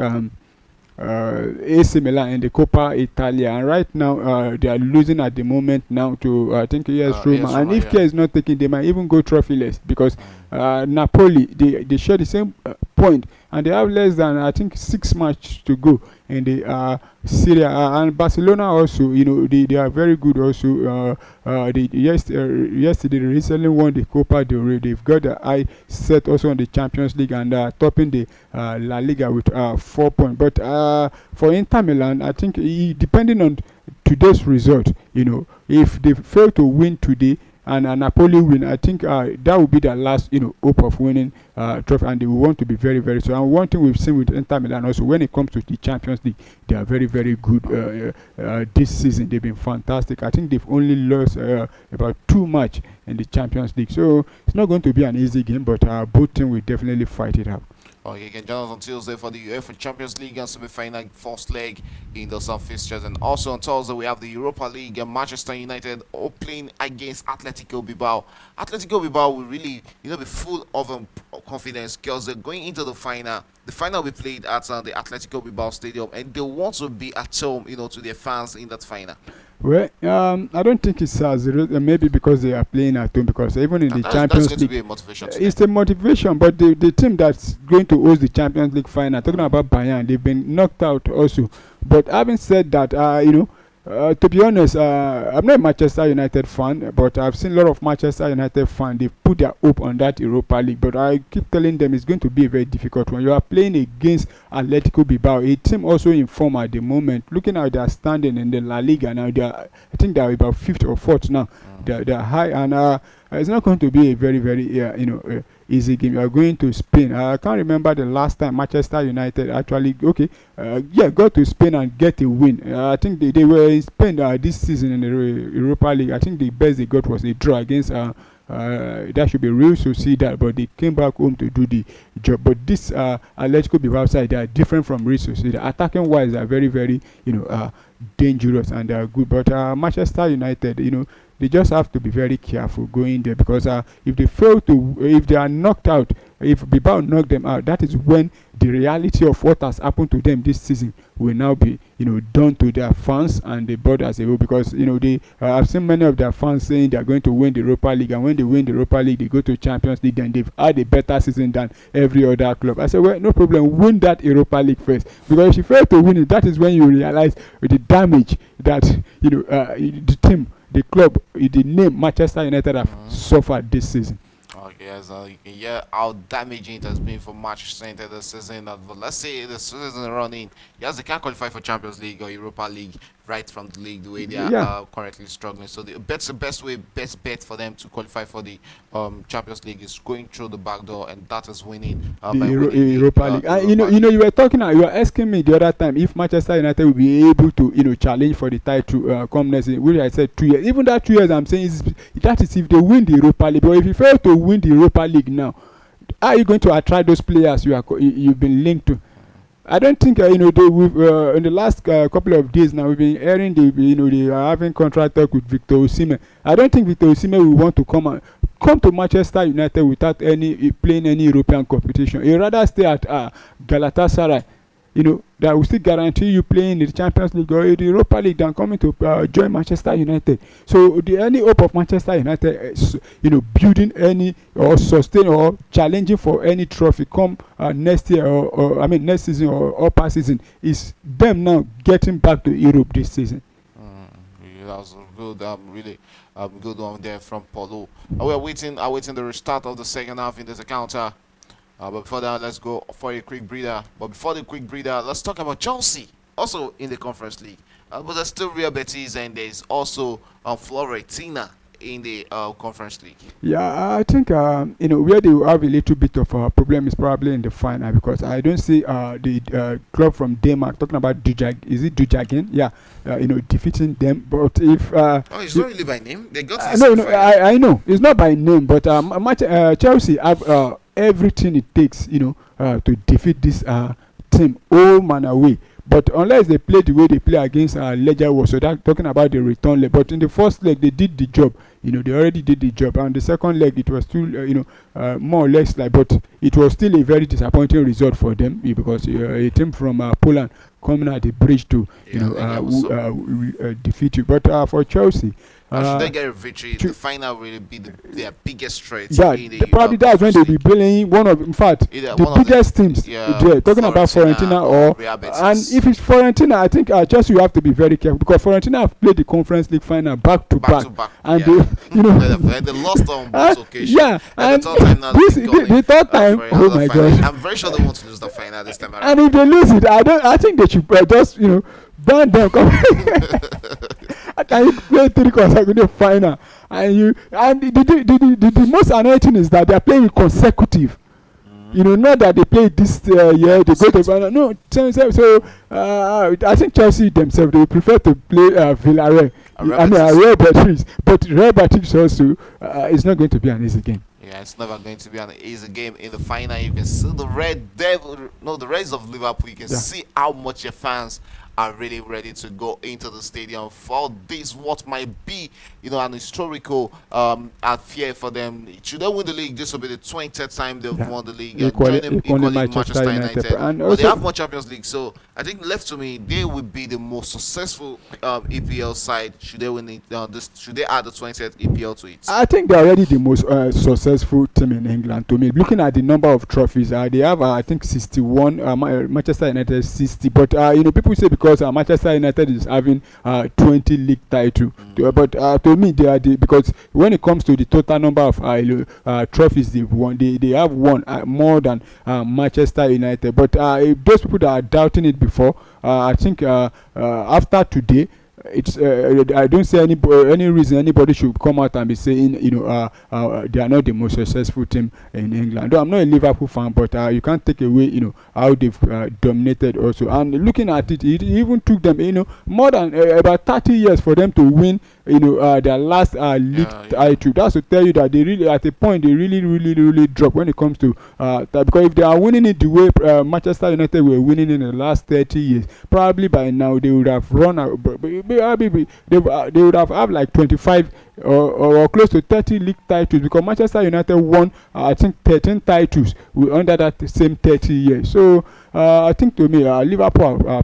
AC Milan in the Coppa Italia, and right now they are losing at the moment now to I think yes Roma, Yes, and Roma, if yeah. care is not taken, they might even go trophyless because Mm. Napoli they share the same point, and they have less than I think 6 matches to go in the Serie A, and Barcelona also they are very good also. Yesterday they recently won the Copa del Rey. They've got the eye set also on the Champions League and topping the La Liga with 4 points. But for Inter Milan, I think depending on today's result, if they fail to win today and Napoli win, I think that will be their last, hope of winning trophy, and they will want to be very, very so. And one thing we've seen with Inter Milan also, when it comes to the Champions League, they are very, very good this season. They've been fantastic. I think they've only lost about 2 matches in the Champions League, so it's not going to be an easy game. But both teams will definitely fight it out. Okay, you can join us on Tuesday for the UEFA Champions League and semi-final first leg in the South fixtures, and also on Thursday we have the Europa League and Manchester United all playing against Atletico Bilbao. Atletico Bilbao will really, be full of confidence because they're going into the final. The final will be played at the Atletico Bilbao Stadium, and they want to be at home, to their fans in that final. Well, I don't think it's maybe because they are playing at home, because even in And the that's Champions going to League, be a motivation to them. it's a motivation. But the team that's going to host the Champions League final, talking about Bayern, they've been knocked out also. But having said that, to be honest, I'm not a Manchester United fan, but I've seen a lot of Manchester United fans. They put their hope on that Europa League, but I keep telling them it's going to be a very difficult one. You are playing against Atletico Bilbao, a team also in form at the moment. Looking at their standing in the La Liga now, I think they are about fifth or fourth now. They're high, and it's not going to be a very, very easy game. You are going to Spain. I can't remember the last time Manchester United actually got to Spain and get a win. I think they were in Spain this season in the Europa League. I think the best they got was a draw against that should be Real Sociedad, but they came back home to do the job. But this Atletico Bilbao side, they are different from Real Sociedad. Attacking wise, they are very, very dangerous, and they are good. But Manchester United, they just have to be very careful going there, because if they are knocked out, if Bilbao knock them out, that is when the reality of what has happened to them this season will now be, done to their fans and the board as a whole. Because I've seen many of their fans saying they are going to win the Europa League, and when they win the Europa League, they go to Champions League, and they've had a better season than every other club. I said, well, no problem, win that Europa League first, because if you fail to win it, that is when you realize the damage that the team, the club, the name Manchester United have suffered this season. Okay, yes, you can hear how damaging it has been for Manchester United this season. But let's say the season running, yes, they can't qualify for Champions League or Europa League right from the league the way they are Yeah, currently struggling. So that's the best bet for them to qualify for the Champions League is going through the back door, and that is winning the by winning the Europa League. Europa League. You were talking, you were asking me the other time if Manchester United will be able to, challenge for the title come next season, which I said 2 years. Even that 2 years, I'm saying that is if they win the Europa League. But if you fail to win the Europa League now, how are you going to attract those players you've been linked to? I don't think in the last couple of days now we've been hearing they are having contract talk with Victor Osimhen. I don't think Victor Osimhen will want to come to Manchester United without any playing any European competition. He rather stay at Galatasaray. That will still guarantee you playing in the Champions League or the Europa League than coming to join Manchester United. So the any hope of Manchester United, building any or sustain or challenging for any trophy come next year or I mean next season or upper season is them now getting back to Europe this season. Yeah, that was a good, really good one there from Paulo. We are awaiting the restart of the second half in this encounter. But before that, let's go for a quick breather. But before the quick breather, let's talk about Chelsea, also in the Conference League. But there's still Real Betis, and there's also Florentina in the Conference League? Yeah, I think where they will have a little bit of a problem is probably in the final, because I don't see the club from Denmark, talking about Dujag, is it Dujagen? Yeah, defeating them. But if Oh, it's not really by name. They got to the no, no, semi-final. I know it's not by name, but Chelsea have everything it takes, to defeat this team home and away. But unless they play the way they play against Ledger was, so that talking about the return leg. But in the first leg they did the job. They already did the job. And the second leg it was still more or less like, but it was still a very disappointing result for them, because a team from Poland coming at the bridge to defeat you. But for Chelsea. Should they get a victory, the final will be their biggest threat. Yeah, in the probably that's when they'll be playing one of, in fact, Either the one of biggest teams. yeah, Yeah, talking about Fiorentina or Real Betis. and if it's Fiorentina, I think Chelsea you have to be very careful, because Fiorentina have played the Conference League final back to back, and yeah. they they lost on both occasions. yeah, and the third time now the third time, oh my god, I'm very sure they want to lose the final this time around. and if they lose it, I think they should just burn them. Can you play 3 consecutive final, and the most annoying thing is that they are playing consecutive. Not that they play this year, they go to final. No, so I think Chelsea themselves, they prefer to play Villarreal. Real Betis, but Real Betis also is not going to be an easy game. Yeah, it's never going to be an easy game in the final. You can see the the Reds of Liverpool. You can see how much your fans are really ready to go into the stadium for this, what might be, an historical affair for them. Should they win the league, this will be the 20th time they've won the league. Equally Manchester United. And but they have more Champions League, so I think left to me, they would be the most successful EPL side. Should they win it? Should they add the 20th EPL to it? I think they're already the most successful team in England. To me, looking at the number of trophies, they have I think 61. Manchester United 60. But people say because Manchester United is having 20 league titles, but to me they are because when it comes to the total number of trophies they've won, they have won more than Manchester United. But if those people that are doubting it before, I think after today, it's I don't see any reason anybody should come out and be saying they are not the most successful team in England. Though I'm not a Liverpool fan, but you can't take away how they've dominated also. And looking at it, it even took them more than about 30 years for them to win their last league title. That's to tell you that they really, at a point, they really drop when it comes to that, because if they are winning it the way Manchester United were winning in the last 30 years, probably by now they would have run out. They would have like 25 or close to 30 league titles, because Manchester United won I think 13 titles under that same 30 years. So I think to me Liverpool are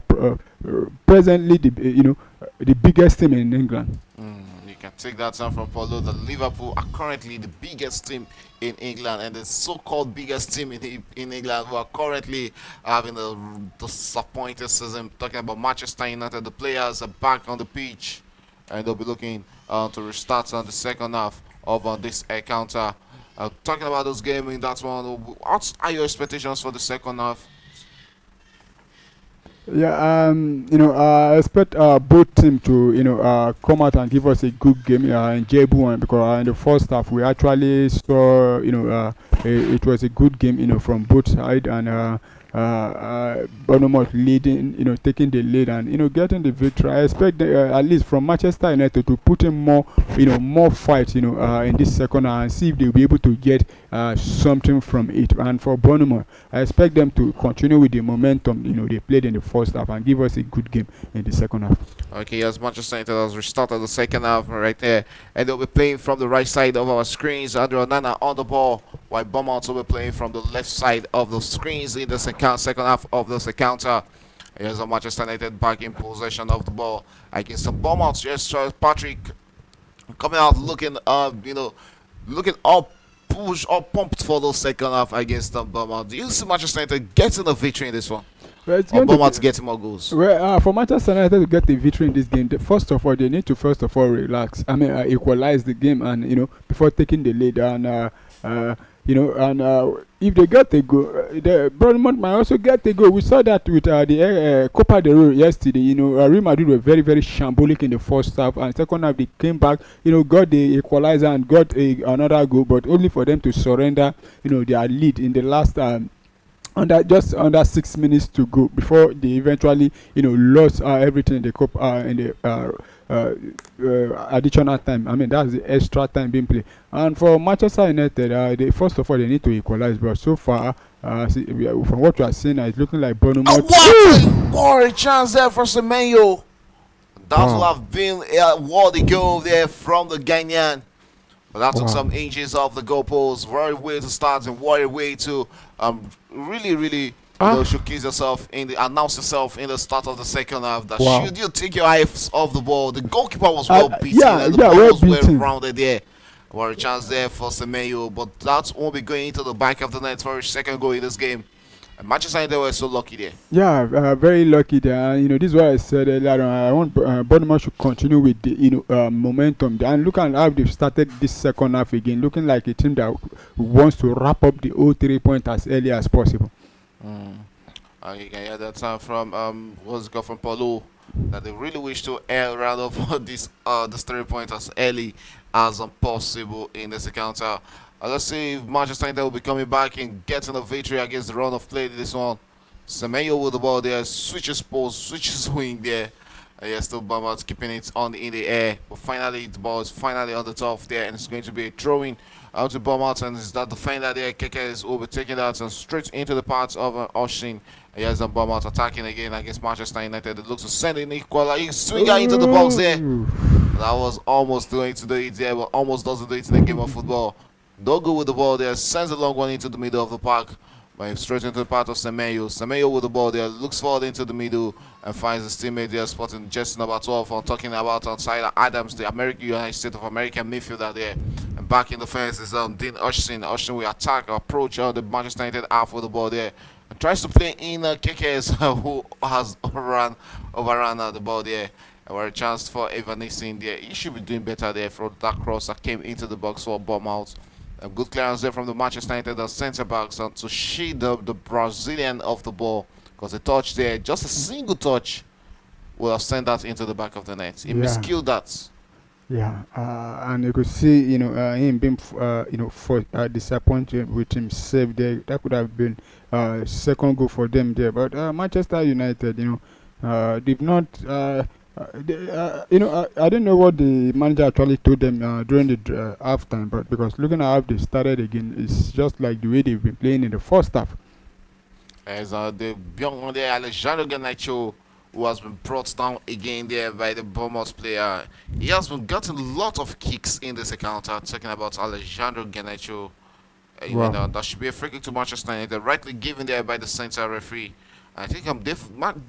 presently the biggest team in England. You can take that down from Paulo. The Liverpool are currently the biggest team in England, and the so-called biggest team in England who are currently having a disappointing season. Talking about Manchester United, the players are back on the pitch, and they'll be looking to restart on the second half of this encounter. Talking about those games in that one, what are your expectations for the second half? Yeah, I expect both teams to come out and give us a good game in JB one, because in the first half we actually saw it was a good game from both sides, and Bournemouth leading, taking the lead and getting the victory. I expect at least from Manchester United to put in more fight in this second half and see if they'll be able to get something from it. And for Bournemouth, I expect them to continue with the momentum they played in the first half and give us a good game in the second half. Okay, as Manchester United has restarted the second half right there, and they'll be playing from the right side of our screens. Andrew Onana on the ball, while Bournemouth will be playing from the left side of the screens in the second half of this encounter. Here's a Manchester United back in possession of the ball against the Bournemouth. Yes, Patrick coming out looking looking all push or pumped for the second half against the Bournemouth. Do you see Manchester United getting a victory in this one? Well, or Bournemouth getting more goals? Well, for Manchester United to get the victory in this game, first of all, they need to relax. I mean, equalize the game and before taking the lead. And And if they get a goal, the Bournemouth might also get a goal. We saw that with the Copa del Rey yesterday. Real Madrid were very, very shambolic in the first half, and second half they came back. Got the equalizer and got another goal, but only for them to surrender. Their lead in the last under 6 minutes to go before they eventually lost everything in the cup in the additional time. I mean, that's the extra time being played. And for Manchester United, they first of all they need to equalize, but so far from what we are seeing, it's looking like Oh, Bournemouth. what a chance there for Semenyo. That will Wow. have been a worthy goal there from the Ghanaian. But that took Wow. some inches off the goalpost. What a way to start and what a way to really showcase yourself announce yourself in the start of the second half. That Wow. should you take your eyes off the ball, the goalkeeper was well beaten Yeah, and the yeah, ball well was well beaten. rounded there. What a chance there for Semenyo, but that won't be going into the back of the net for his second goal in this game. And Manchester United were so lucky there. Yeah, very lucky there. This is why I said earlier on. I want Bournemouth should continue with the momentum. And look at how they've started this second half again, looking like a team that wants to wrap up the 0 3 point as early as possible. You can hear that from what's it called from Paulo that they really wish to round up this 3 point as early as possible in this encounter. Let's see if Manchester United will be coming back and getting a victory against the run of play. This one, Semenyo with the ball there, switches post, switches wing there. Yeah, still Bournemouth keeping it in the air, but finally the ball is finally on the top there, and it's going to be a throwing out to Bournemouth, and it's that defender there, Keke, is overtaking that and straight into the parts of Oshin. Yes, and Bournemouth attacking again against Manchester United. It looks to send an equalizer, swinger into the box there. Ooh. That was almost going to do it there, but almost doesn't do it in the game of football. Don't go with the ball there, sends a long one into the middle of the park. But straight into the part of Semenyo. Semenyo with the ball there, looks forward into the middle and finds his teammate there, spotting just number 12. I'm talking about outside Adams, the United States of America midfielder there. And back in the fence is Dean Ushin. Ushin will approach the Manchester United half with the ball there. And tries to play in Kekes, who has overrun the ball there. And a chance for Evanisi in there. He should be doing better there for that cross that came into the box for Bournemouth. A good clearance there from the Manchester United centre backs to shield the Brazilian off the ball, because the touch there, just a single touch, will have sent that into the back of the net. He miskilled that. Yeah, and you could see, him being, for disappointed with himself there. That could have been second goal for them there. But Manchester United, they've not. I don't know what the manager actually told them during the halftime, but because looking at how they started again, it's just like the way they've been playing in the first half. As the young one there, Alejandro Garnacho, who has been brought down again there by the Bournemouth player. He has been getting a lot of kicks in this encounter. Talking about Alejandro Garnacho. Wow. That should be a free kick to Manchester United, rightly given there by the centre referee. I think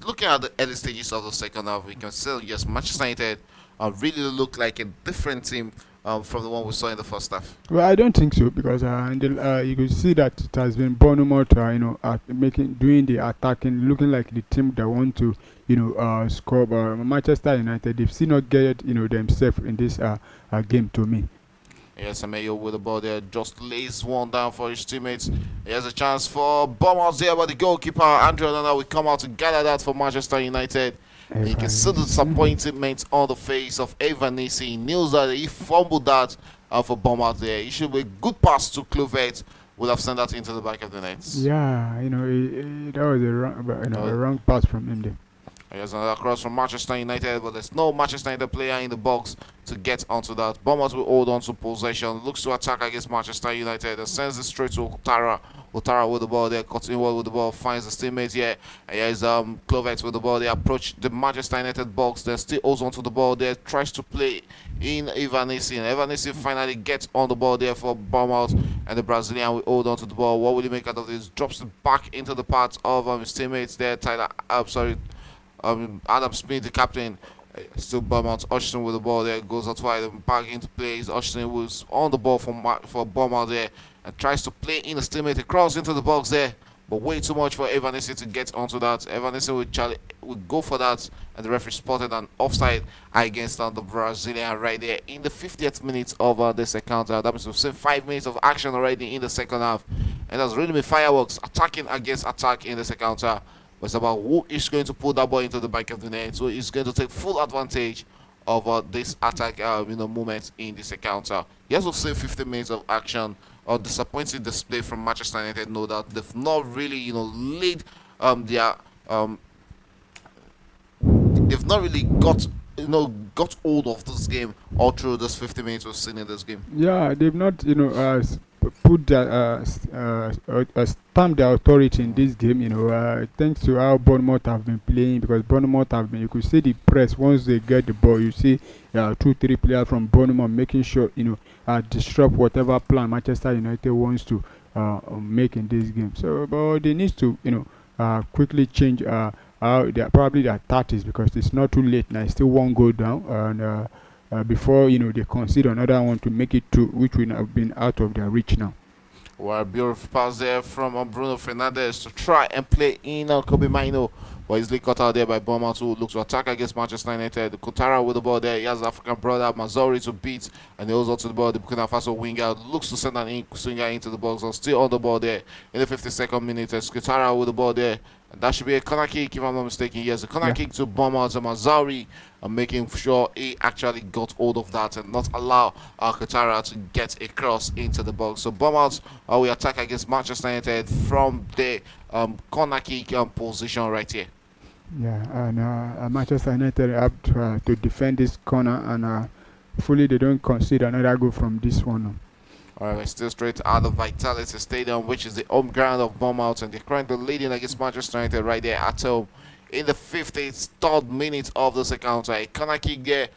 looking at the early stages of the second half, we can say yes, Manchester United really look like a different team from the one we saw in the first half. Well, I don't think so, because you could see that it has been Bournemouth, doing the attacking, looking like the team that want to, score. Manchester United, they've still not get themselves in this game to me. Yes, Ameyo with the ball there, just lays one down for his teammates. He has a chance for Bournemouth there, but the goalkeeper, Andrew Onana, will come out to gather that for Manchester United. You can see the disappointment on the face of Evanisi. He knows that he fumbled that for Bournemouth there. He should be a good pass to Kluivert, would have sent that into the back of the net. Yeah, that was a wrong pass from him there. There's another cross from Manchester United, but there's no Manchester United player in the box to get onto that. Bournemouth will hold on to possession, looks to attack against Manchester United, and sends it straight to Ouattara. Ouattara with the ball there, cuts inward with the ball, finds his teammates here. And here's Kluivert with the ball. They approach the Manchester United box, then still holds on to the ball there, tries to play in Evanisi. And Evanisi finally gets on the ball there for Bournemouth, and the Brazilian will hold on to the ball. What will he make out of this? Drops it back into the path of his teammates there. Adam Smith, the captain, still Bournemouth. Austin with the ball there, goes out wide and back into plays. Austin was on the ball for Bournemouth there and tries to play in a teammate across into the box there. but way too much for Evanisi to get onto that. Evanisi would go for that, and the referee spotted an offside against the Brazilian right there in the 50th minute of this encounter. That means we've seen 5 minutes of action already in the second half, and that's really been fireworks, attacking against attack in this encounter. But it's about who is going to put that ball into the back of the net, so he's going to take full advantage of this attack, moment in this encounter. Yes, we've seen 50 minutes of action. Or disappointing display from Manchester United. No doubt they've not really, laid their they've not really got hold of this game all through this 50 minutes we've seen in this game. Yeah, they've not, put their stamp their authority in this game. Thanks to how Bournemouth have been playing, because Bournemouth have been. You could see the press once they get the ball. You see, 2-3 players from Bournemouth making sure disrupt whatever plan Manchester United wants to make in this game. So, but they need to, quickly change probably their tactics, because it's not too late now. It's still one goal down, and before they consider another one to make it two, which will have been out of their reach now. Well, beautiful pass there from Bruno Fernandes to try and play in Kobe Mino. But he's caught out there by Bournemouth, who looks to attack against Manchester United. Kotara with the ball there. He has the African brother Mazzori to beat, and he holds on to the ball. The Burkina Faso winger looks to send an swinger into the box. And still on the ball there in the 52nd minute. Kotara with the ball there. And that should be a corner kick, if I'm not mistaken. Yes, a corner kick to Bournemouth and Mazzari, making sure he actually got hold of that and not allow Kotara to get a cross into the box. So Bournemouth will attack against Manchester United from the corner kick position right here. Yeah, and Manchester United have to defend this corner, and hopefully they don't concede another goal from this one. Alright, we're still straight out of Vitality Stadium, which is the home ground of Bournemouth, and they're currently leading against Manchester United right there at home. In the 53rd minute of this encounter, a corner kick there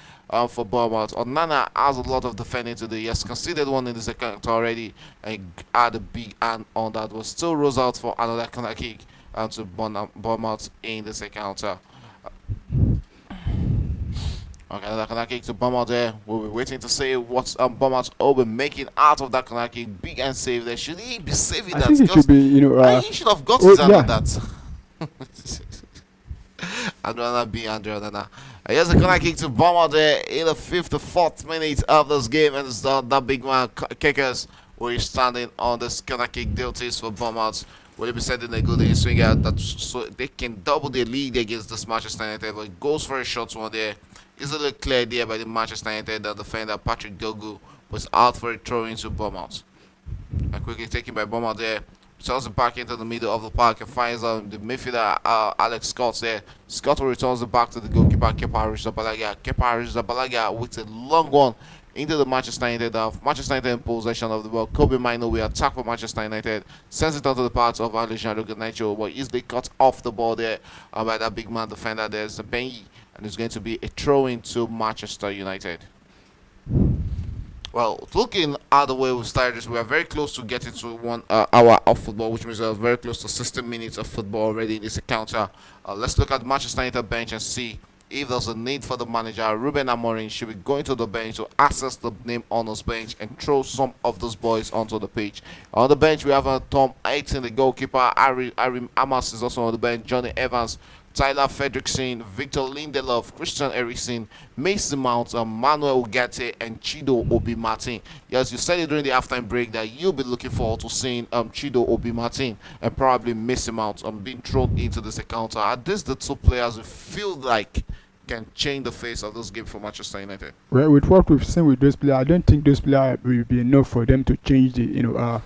for Bournemouth. Onana has a lot of defending to do. He has conceded one in this encounter already, and had a big hand on that. But still rolls out for another corner kick to Bournemouth in this encounter. Okay, another corner kick to Bournemouth there. We'll be waiting to see what Bournemouth will be making out of that corner kick. Big and save there. Should he be saving that? I think it should be, he should have got his hand on that. Andrea B. Andrea. Here's a corner kick to Bournemouth there in the 54th minute of this game, and it's that big man Kickers who is standing on this corner kick duties for Bournemouth. Will be sending a good swinger that so they can double their lead against this Manchester United, but it goes for a short one there. Easily cleared there by the Manchester United defender Patrick Dogu, was out for a throw into Bournemouth. And quickly taken by Bournemouth there. Returns it back into the middle of the park and finds the midfielder Alex Scott there. Scott returns it back to the goalkeeper Kepa Arrizabalaga. Kepa Arrizabalaga with a long one into the Manchester United Manchester United in possession of the ball. Kobe Mino will attack for Manchester United. Sends it onto the path of Alejandro Garnacho, but easily cut off the ball there by that big man defender there, Zabenyi. And it's going to be a throw into Manchester United. Well, looking at the way we started this, we are very close to getting to 1 hour of football, which means we are very close to 60 minutes of football already in this encounter. Let's look at the Manchester United bench and see if there's a need for the manager. Ruben Amorim should be going to the bench to access the name on his bench and throw some of those boys onto the pitch. On the bench, we have Tom Aiton, the goalkeeper. Ari Amas is also on the bench. Johnny Evans, Tyler Fredrickson, Victor Lindelof, Christian Eriksen, Mason Mount, Manuel Ugarte, and Chido Obi Martin. Yes, you said it during the halftime break that you'll be looking forward to seeing Chido Obi Martin and probably Mason Mount being thrown into this encounter. Are these the two players who feel like can change the face of this game for Manchester United? Well, with what we've seen with those players, I don't think those players will be enough for them to change the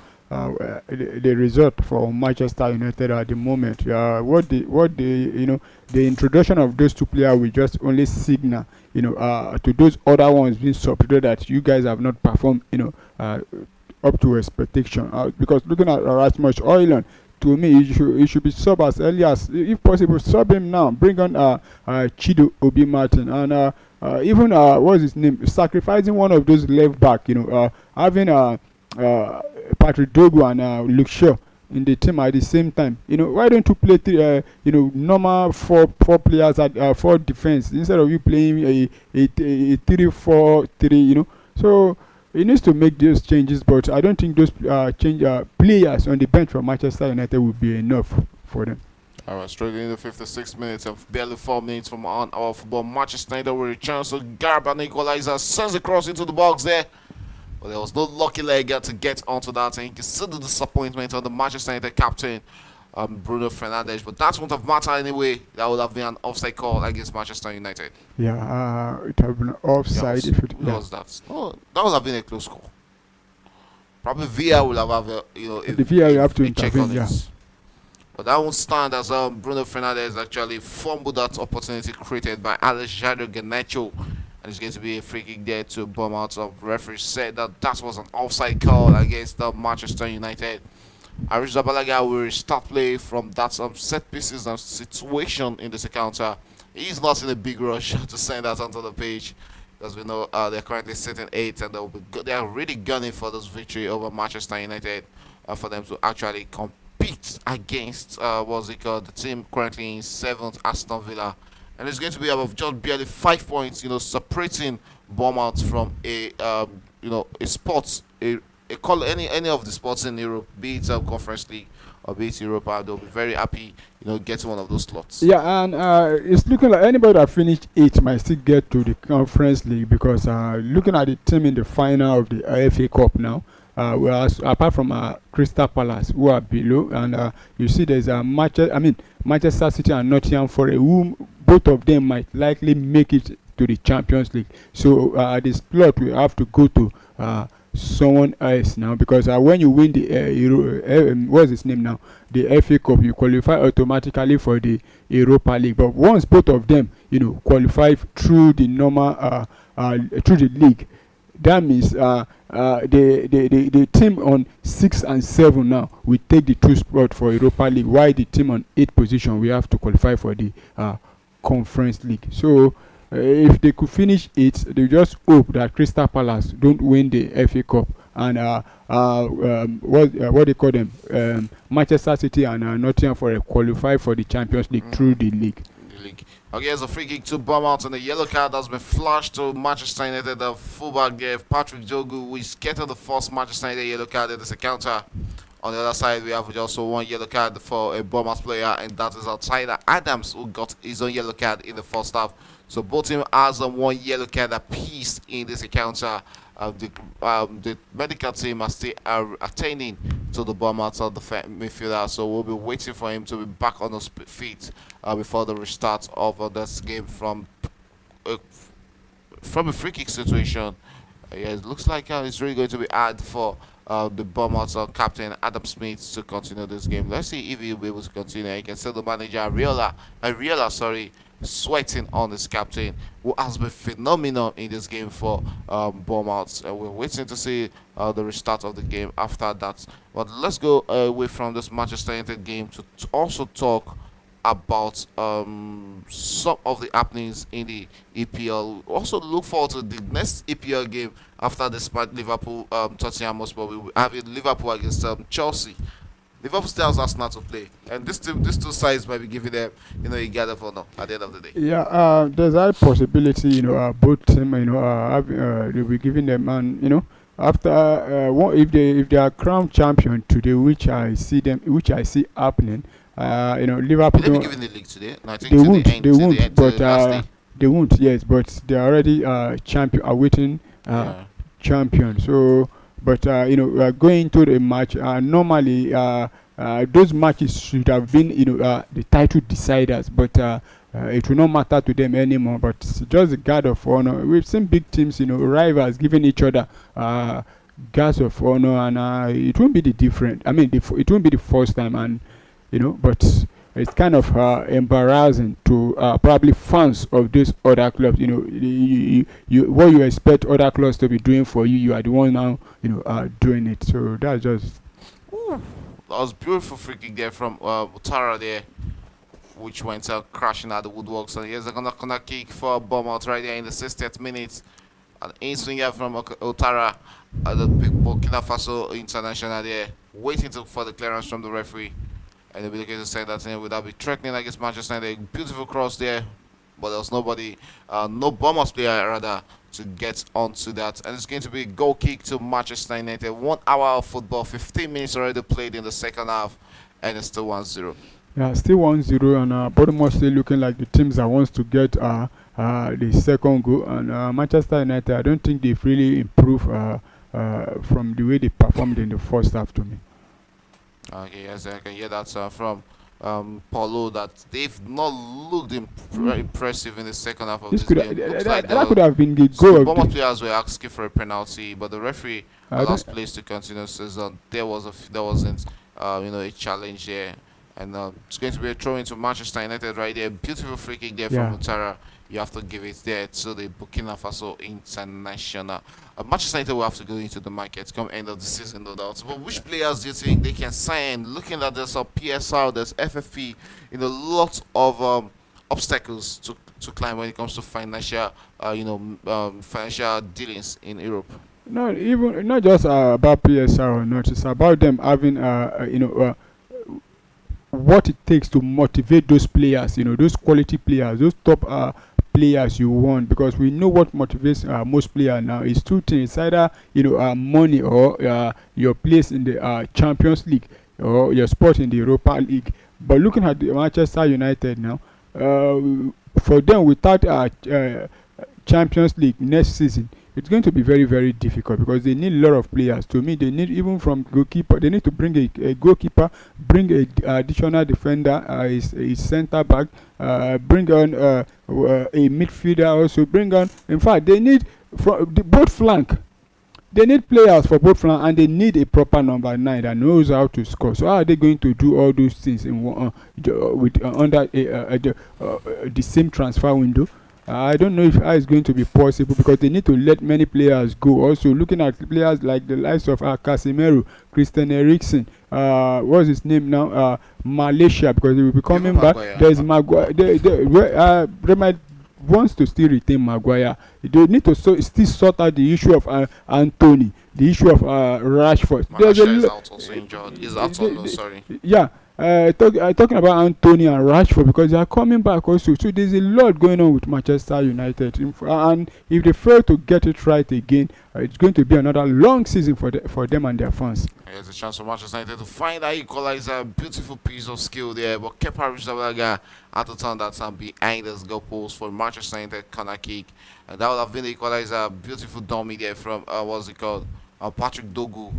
result for Manchester United at the moment. The introduction of those two players will just only signal to those other ones being substituted that you guys have not performed up to expectation. Because looking at Rasmus Højlund, to me, he should be sub as early as, if possible, sub him now. Bring on Chido Obi Martin, and even what's his name, sacrificing one of those left back. Having Patrick Dogu and Luke Shaw in the team at the same time. Why don't you play three, normal four players at four defense instead of you playing a 3-4-3? So he needs to make those changes, but I don't think those players on the bench for Manchester United will be enough for them. All right, straight into 56 minutes of barely 4 minutes from on our football. Manchester United will return, so Garba equalizer sends a cross into the box there. But there was no lucky leg to get onto that, and you can see the disappointment on the Manchester United captain, Bruno Fernandes. But that wouldn't have mattered anyway. That would have been an offside call against Manchester United. Yeah, it would have been offside if it. What was that? Oh, that would have been a close call. Probably VAR will have the VAR will have to check on intervene. Yeah. it. But that won't stand as Bruno Fernandes actually fumbled that opportunity created by Alejandro Garnacho. And it's going to be a free kick there to Bournemouth. The referee said that was an offside call against Manchester United. Arish Zabalaga will start play from that set pieces and situation in this encounter. He's not in a big rush to send that onto the page, because we know they're currently sitting 8th, and they are really gunning for this victory over Manchester United for them to actually compete against the team currently in 7th, Aston Villa. And it's going to be about just barely 5 points, separating Bournemouth from a sports, call any of the sports in Europe, be it Conference League or be it Europa. They'll be very happy, getting one of those slots. Yeah, and it's looking like anybody that finished 8th might still get to the Conference League, because looking at the team in the final of the FA Cup now, whereas apart from Crystal Palace, who are below, and you see there's a Manchester City and Nottingham Forest, who both of them might likely make it to the Champions League. So this plot will have to go to someone else now, because when you win the what's his name now, the FA Cup, you qualify automatically for the Europa League. But once both of them qualify through the normal through the league, that means the team on 6 and 7 now will take the 2 spot for Europa League, while the team on 8th position we have to qualify for the Conference League. So if they could finish it, they just hope that Crystal Palace don't win the FA Cup, and what they call them, Manchester City and Nottingham Forest qualify for the Champions League through the league. Okay, here's a free kick to Bournemouth, and the yellow card has been flashed to Manchester United. The fullback there, Patrick Jogu, who is getting the first Manchester United yellow card in this encounter. On the other side, we have also one yellow card for a Bournemouth player, and that is outsider Adams, who got his own yellow card in the first half. So both teams has one yellow card apiece in this encounter. The medical team are still attending to the Bournemouth midfielder, so we'll be waiting for him to be back on his feet before the restart of this game from a free kick situation. Yeah, it looks like it's really going to be hard for the Bournemouth captain Adam Smith to continue this game. Let's see if he'll be able to continue. You can see the manager Ariola, sweating on this captain, who has been phenomenal in this game for Bournemouth. We're waiting to see the restart of the game after that. But let's go away from this Manchester United game to also talk about some of the happenings in the EPL. We also look forward to the next EPL game after this Liverpool Tottenham Hotspur. We will have Liverpool against Chelsea. Liverpool still has Arsenal to play, and these two sides might be giving them, a gather for now at the end of the day. Yeah, there's that possibility, both team, they'll be giving them, and after if they are crowned champion today, which I see happening, Liverpool. Will they be giving the league today? No, I think they won't, but they won't. Yes, but they're already champion, awaiting champion. So. But going into the match, normally those matches should have been the title deciders, but it will not matter to them anymore. But it's just a guard of honor. We've seen big teams, rivals giving each other guards of honor, and it won't be the different. I mean, it won't be the first time, and but it's kind of embarrassing to probably fans of these other clubs. What you expect other clubs to be doing for you, you are the one now doing it. So that's just. Ooh, that was beautiful free kick there from Utara there, which went crashing at the woodworks. And here's a corner kick for Bournemouth right there in the 60th minute. An in-swinger from Utara, the big Burkina Faso international there, waiting for the clearance from the referee. And they'll be looking to say that without be threatening against Manchester United. Beautiful cross there, but there was nobody, no Bournemouth player rather, to get onto that. And it's going to be a goal kick to Manchester United. 1 hour of football, 15 minutes already played in the second half, and it's still 1-0. Yeah, still 1-0, and Bournemouth still looking like the teams that wants to get the second goal. And Manchester United, I don't think they've really improved from the way they performed in the first half to me. Okay, yes, I can hear that from Paulo, that they've not looked impressive in the second half of This this could game. Looks like that could have been the the goal of Bournemouth the. players were asking for a penalty, but the referee I allows don't. plays to continue. Says there wasn't a challenge there, and it's going to be a throw into Manchester United right there. Beautiful free kick there from Yeah. Mutara. You have to give it there to the Burkina Faso international. Manchester United will have to go into the market come end of the season, no doubt. But which players do you think they can sign? Looking at this PSR, there's FFP, lots of obstacles to climb when it comes to financial, financial dealings in Europe. No, even not just about PSR or not. It's about them having what it takes to motivate those players. Those quality players, those top players you want, because we know what motivates most players now is two things: it's either money, or your place in the Champions League, or your spot in the Europa League. But looking at the Manchester United now, for them without Champions League next season, it's going to be very, very difficult, because they need a lot of players. To me, they need, even from goalkeeper, they need to bring a goalkeeper, bring a additional defender, a centre back, bring on a midfielder, also bring on. In fact, they need from both flank. They need players for both flank, and they need a proper number 9 that knows how to score. So how are they going to do all those things in under the same transfer window? I don't know if how it's going to be possible, because they need to let many players go. Also, looking at players like the likes of Casemiro, Christian Eriksen, what's his name now? Malaysia, because he will be coming back. There's Maguire. They might wants to still retain Maguire. They need to still sort out the issue of Anthony, the issue of Rashford. Malaysia is out also injured. He's out on loan, sorry. Yeah. Talking about Anthony and Rashford, because they are coming back also. So there's a lot going on with Manchester United, and if they fail to get it right again, it's going to be another long season for them and their fans. There's a chance for Manchester United to find that equalizer. Beautiful piece of skill there, but Kepa Arrizabalaga had to turn that time behind his goal post for Manchester United corner kick, and that would have been the equalizer. Beautiful dummy there from what's it called? Patrick Dogu.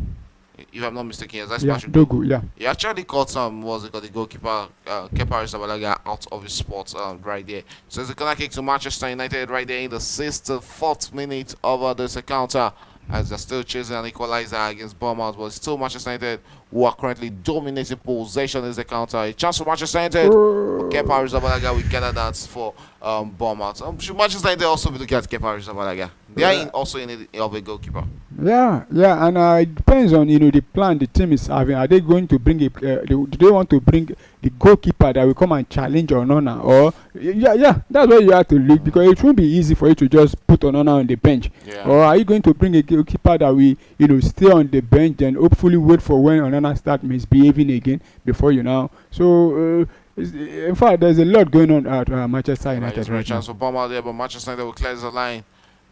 If I'm not mistaken, yes, that's Patrick Dogu. Yeah, he actually caught the goalkeeper Kepa Arrizabalaga out of his spot right there. So it's a corner kick to Manchester United right there in the 64th minute of this encounter, as they're still chasing an equalizer against Bournemouth, but still Manchester United who are currently dominating possession in the counter. A chance for Manchester United. Kepa Arrizabalaga will gather that for Bournemouth. Should Manchester United also be looking at Kepa Arrizabalaga? They are also in need of a goalkeeper. Yeah, and it depends on the plan the team is having. Are they going to bring do they want to bring the goalkeeper that will come and challenge Onana? Or that's why you have to look, because it won't be easy for you to just put Onana on the bench. Yeah. Or are you going to bring a goalkeeper that will stay on the bench and hopefully wait for when Onana start misbehaving again before So in fact, there's a lot going on at Manchester United right now. Chance for Bournemouth there, but Manchester United will clear the line.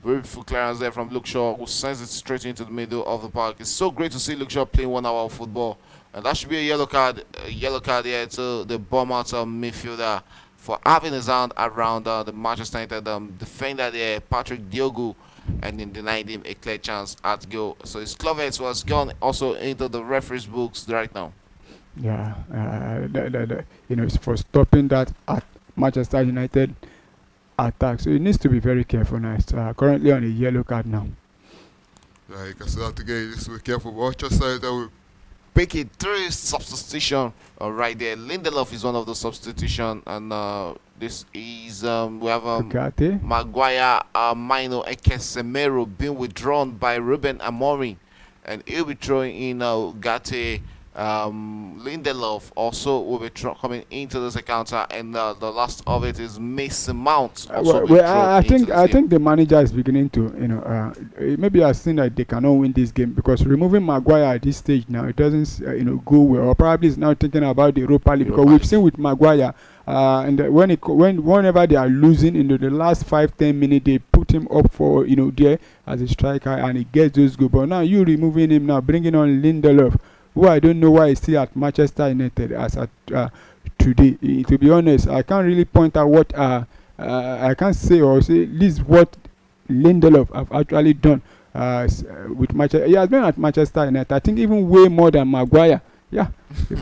Beautiful clearance there from Luke Shaw, who sends it straight into the middle of the park. It's so great to see Luke Shaw playing 1 hour of football. And that should be a yellow card here to the Bournemouth midfielder for having his hand around the Manchester United defender there, Patrick Diogo, and then denied him a clear chance at goal. So his cleverance was gone also into the referee's books right now. Yeah, for stopping that at Manchester United attack. So he needs to be very careful now. It's currently on a yellow card now. Yeah, you can see that again. He needs to be careful. Manchester United will pick it through substitution right there. Lindelof is one of the substitution, and this is we have Maguire, Mino, and Casemiro being withdrawn by Ruben Amorim, and he'll be throwing in Gate. Lindelof also will be coming into this encounter, and the last of it is Mason Mount. I think the manager is beginning to maybe I've seen that they cannot win this game, because removing Maguire at this stage now, it doesn't go well, or probably is now thinking about the Europa League, because we've seen with Maguire And whenever they are losing in the last 5-10 minutes, they put him up for there as a striker, and he gets those goals. But now you removing him now, bringing on Lindelof, who I don't know why he's still at Manchester United as at today. To be honest, I can't really point out what I can't say or say this is what Lindelof have actually done with Manchester. He has been at Manchester United, I think, even way more than Maguire. Yeah,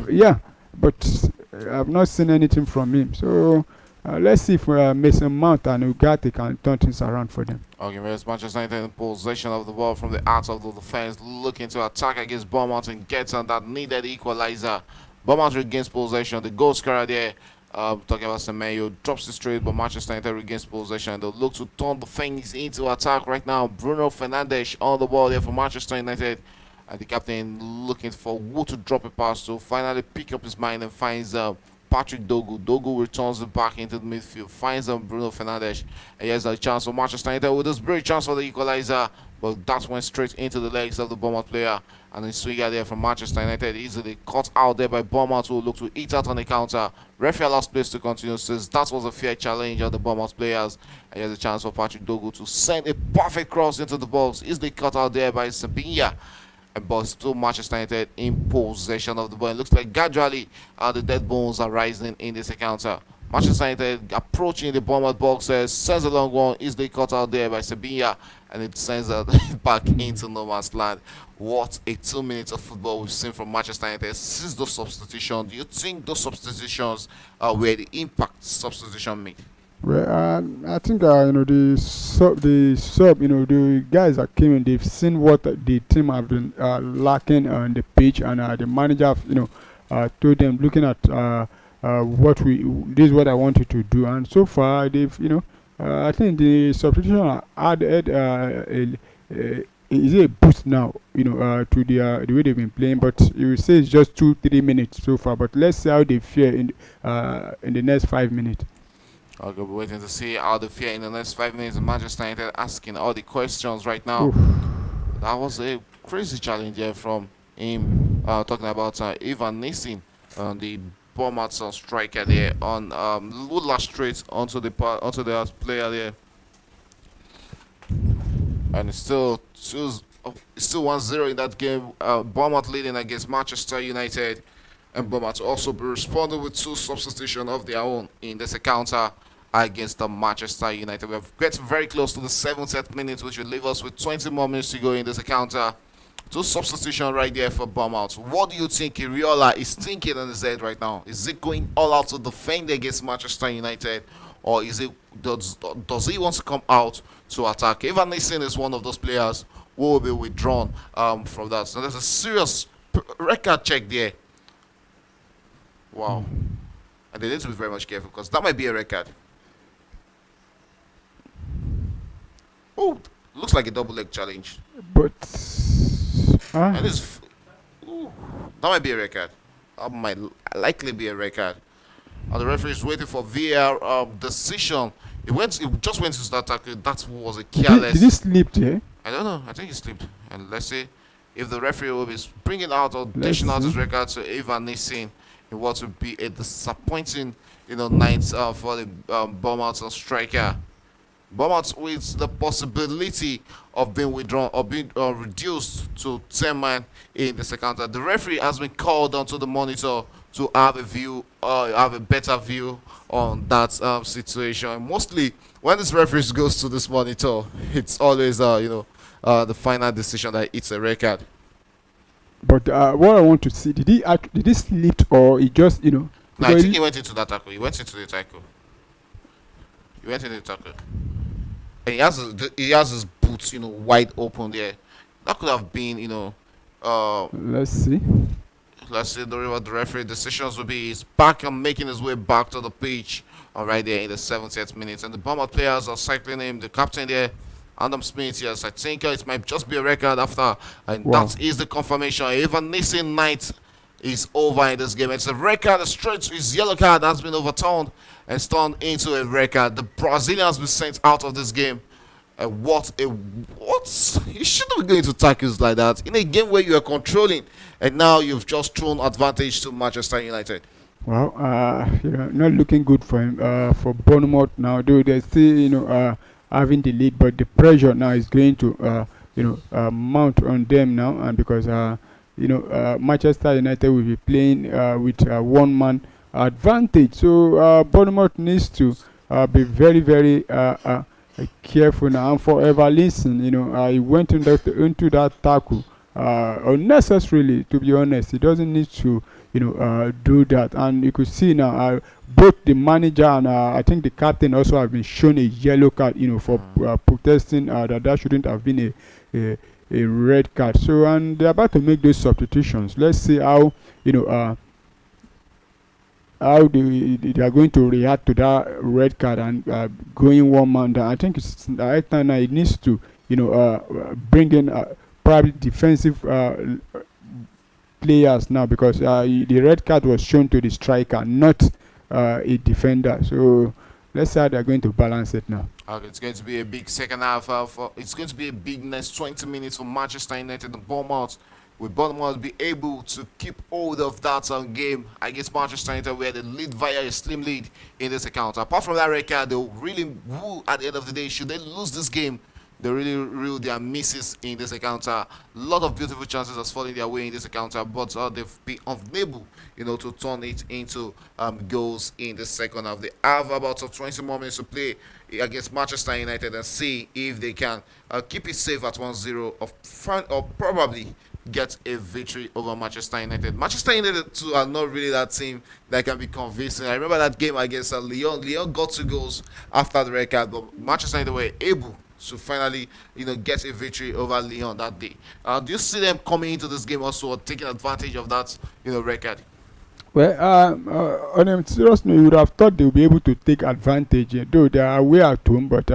yeah, but I've not seen anything from him. So let's see if Mason Mount and Ugarte can turn things around for them. Okay, whereas Manchester United in possession of the ball from the out of the defense, looking to attack against Bournemouth and gets on that needed equalizer. Bournemouth regains possession. The goal scorer there, talking about Semenyo, drops it straight, but Manchester United regains possession. They'll look to turn the things into attack right now. Bruno Fernandes on the ball there for Manchester United. And the captain looking for who to drop a pass to, finally pick up his mind and finds Patrick Dogu. Dogu returns it back into the midfield, finds Bruno Fernandes, and he has a chance for Manchester United with this great chance for the equalizer, but that went straight into the legs of the Bournemouth player, and the swinger there from Manchester United easily caught out there by Bournemouth, who looked to eat out on the counter. Referee allows place to continue, says that was a fair challenge of the Bournemouth players, and he has a chance for Patrick Dogu to send a perfect cross into the box, easily cut out there by Sabinya. But still Manchester United in possession of the ball. It looks like gradually the dead bones are rising in this encounter. Manchester United approaching the Bournemouth box, sends a long one, easily cut out there by Sabinya, and it sends it back into no man's land. What a 2 minutes of football we've seen from Manchester United since those substitutions. Do you think those substitutions were the impact substitution made? Well, I think the sub, the guys that came in, they've seen what the team have been lacking on the pitch, and the manager, told them, looking at this is what I want you to do, and so far they've, I think the substitution added is a boost now, to the way they've been playing. But you will say it's just 2-3 minutes so far. But let's see how they fare in the next 5 minutes. I'll be waiting to see how they fare in the next 5 minutes. Manchester United asking all the questions right now. Oof. That was a crazy challenge there from him. Talking about Ivan Nissin, the Bournemouth striker there on Lula straight onto the player there, and it's still 1-0 in that game. Bournemouth leading against Manchester United, and Bournemouth also be responding with 2 substitutions of their own in this encounter against the Manchester United. We have getting very close to the 70th minute, which will leave us with 20 more minutes to go in this encounter. 2 substitutions right there for Bournemouth. What do you think Iriola is thinking in his head right now? Is it going all out to defend against Manchester United, or does he want to come out to attack? Evan Nissen is one of those players who will be withdrawn from that. So there's a serious record check there. Wow. And they need to be very much careful, because that might be a record. Oh, looks like a double leg challenge. But And that might be a record. That might likely be a record. And the referee is waiting for VAR decision. It just went to that tackle. That was a careless. did he slip there? I don't know. I think he slipped. And let's see if the referee will be bringing out or dishing out his record to Evan Nissin. It was to be a disappointing, night for the Bournemouth striker. Bournemouth with the possibility of being withdrawn or being reduced to 10 man in the second half. The referee has been called onto the monitor to have a better view on that situation. Mostly, when this referee goes to this monitor, it's always the final decision that it's a record. But what I want to see, did he slip, or he just No, I think he went into that tackle. He went into the tackle. And he has his boots, wide open there. That could have been, let's see. Let's see what the referee decisions will be. He's back and making his way back to the pitch. Right there in the 70th minute. And the Bournemouth players are cycling him. The captain there, Adam Smith, yes, I think it might just be a record after. And that is the confirmation. Even Nissan night is over in this game. It's a record. The straight his yellow card has been overturned and turned into a record. The Brazilian has been sent out of this game. What? You shouldn't be going to tackles like that in a game where you are controlling, and now you've just thrown advantage to Manchester United. Well, not looking good for him. For Bournemouth now, though they're still, having the lead, but the pressure now is going to, mount on them now, and because, Manchester United will be playing with one man advantage, so Bournemouth needs to be very, very careful now. And for Evanilson, he went into that tackle unnecessarily. To be honest, he doesn't need to do that. And you could see now, both the manager and I think the captain also have been shown a yellow card, for protesting that shouldn't have been a red card. So, and they're about to make those substitutions. Let's see how you know how they are going to react to that red card and going one man down. I think it's the right time now. It needs to bring in probably defensive players now, because the red card was shown to the striker, not a defender. So let's see how they're going to balance it now. Okay, it's going to be a big second half. It's going to be a big next 20 minutes for Manchester United and Bournemouth. Will Bournemouth be able to keep hold of that game against Manchester United, where they lead via a slim lead in this account? Apart from that record, they'll really woo at the end of the day. Should they lose this game, they really rule their misses in this encounter. A lot of beautiful chances has fallen their way in this encounter, but they've been unable, to turn it into goals in the second half. They have about 20 more minutes to play against Manchester United and see if they can keep it safe at 1-0 or probably get a victory over Manchester United. Manchester United too are not really that team that can be convincing. I remember that game against Lyon. Lyon got 2 goals after the red card, but Manchester United were able to finally, get a victory over Lyon that day. Do you see them coming into this game also taking advantage of that, record? Well, on a serious note, you would have thought they would be able to take advantage, though they are away at home. But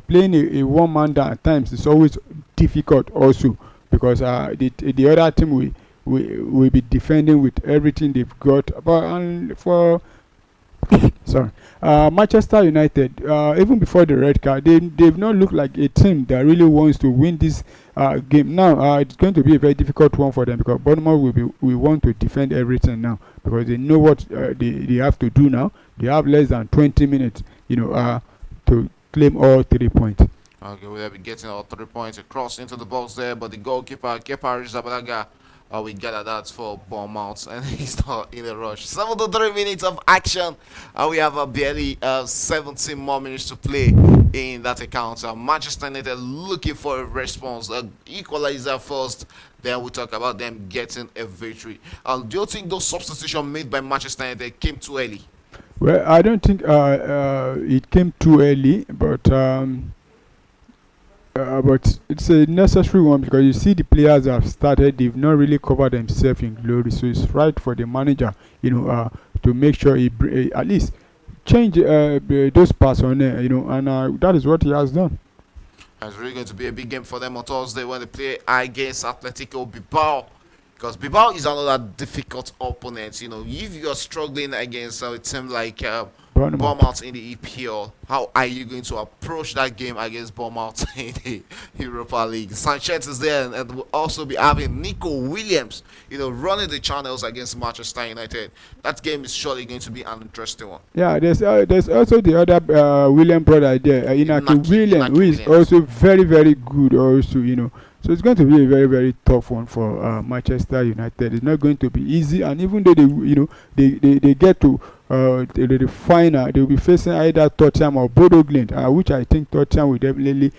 playing a one man down at times is always difficult also, because the other team will be defending with everything they've got. But and for sorry, Manchester United, even before the red card, they've not looked like a team that really wants to win this game. Now, it's going to be a very difficult one for them, because Bournemouth will want to defend everything now, because they know what they have to do now. They have less than 20 minutes, to claim all 3 points. Okay, we'll be getting all 3 points across into the box there, but the goalkeeper, Kepa Arrizabalaga, we gather that for Bournemouth, and he's not in a rush. 73 minutes of action, and we have barely 17 more minutes to play in that account. Manchester United looking for a response, equalizer first, then we'll talk about them getting a victory. Do you think those substitutions made by Manchester United came too early? Well, I don't think it came too early, but it's a necessary one, because you see the players have started, they've not really covered themselves in glory. So it's right for the manager, to make sure he at least change those personnel, and that is what he has done. It's really going to be a big game for them on Thursday when they play against Atletico Bilbao. Because Bilbao is another difficult opponent. If you're struggling against a team like Bournemouth in the EPL, how are you going to approach that game against Bournemouth in the Europa League? Sanchez is there, and we'll also be having Nico Williams, running the channels against Manchester United. That game is surely going to be an interesting one. Yeah, there's also the other William brother there, Inaki Williams, who is also very, very good also. So it's going to be a very, very tough one for Manchester United. It's not going to be easy, and even though they get to the final, they will be facing either Tottenham or Bodo Glimt, which I think Tottenham will definitely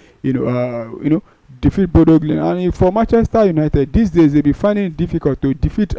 defeat Bodo Glimt. And for Manchester United these days, they'll be finding it difficult to defeat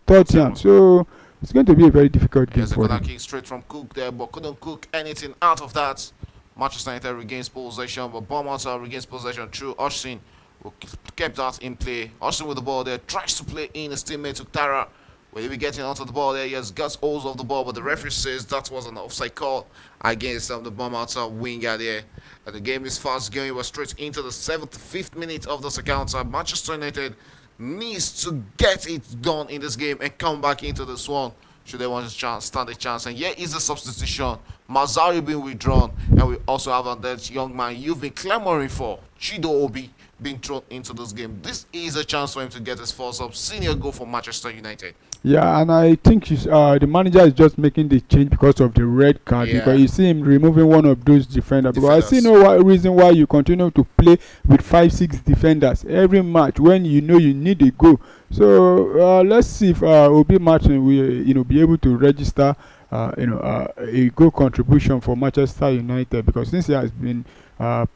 Tottenham. So it's going to be a very difficult game for them. Kick straight from Cook there, but couldn't cook anything out of that. Manchester United regains possession, but Bournemouth regains possession through Austin, who kept that in play. Austin with the ball there, tries to play in his teammate Uktara. Will he be getting onto the ball there? He has got hold of the ball, but the referee says that was an offside call against the Bournemouth winger there. The game is fast going. We're straight into the 75th minute of this account. Manchester United needs to get it done in this game and come back into this one should they want to stand a chance. And here is the substitution Mazzari being withdrawn, and we also have that young man you've been clamoring for, Chido Obi, being thrown into this game. This is a chance for him to get his first up senior goal for Manchester United. Yeah, and I think the manager is just making the change because of the red card. Yeah, Because you see him removing one of those defenders. But I see defenders. no reason why you continue to play with 5, 6 defenders every match when you know you need a goal. So let's see if Obi Martin will be able to register a goal contribution for Manchester United, because since he has been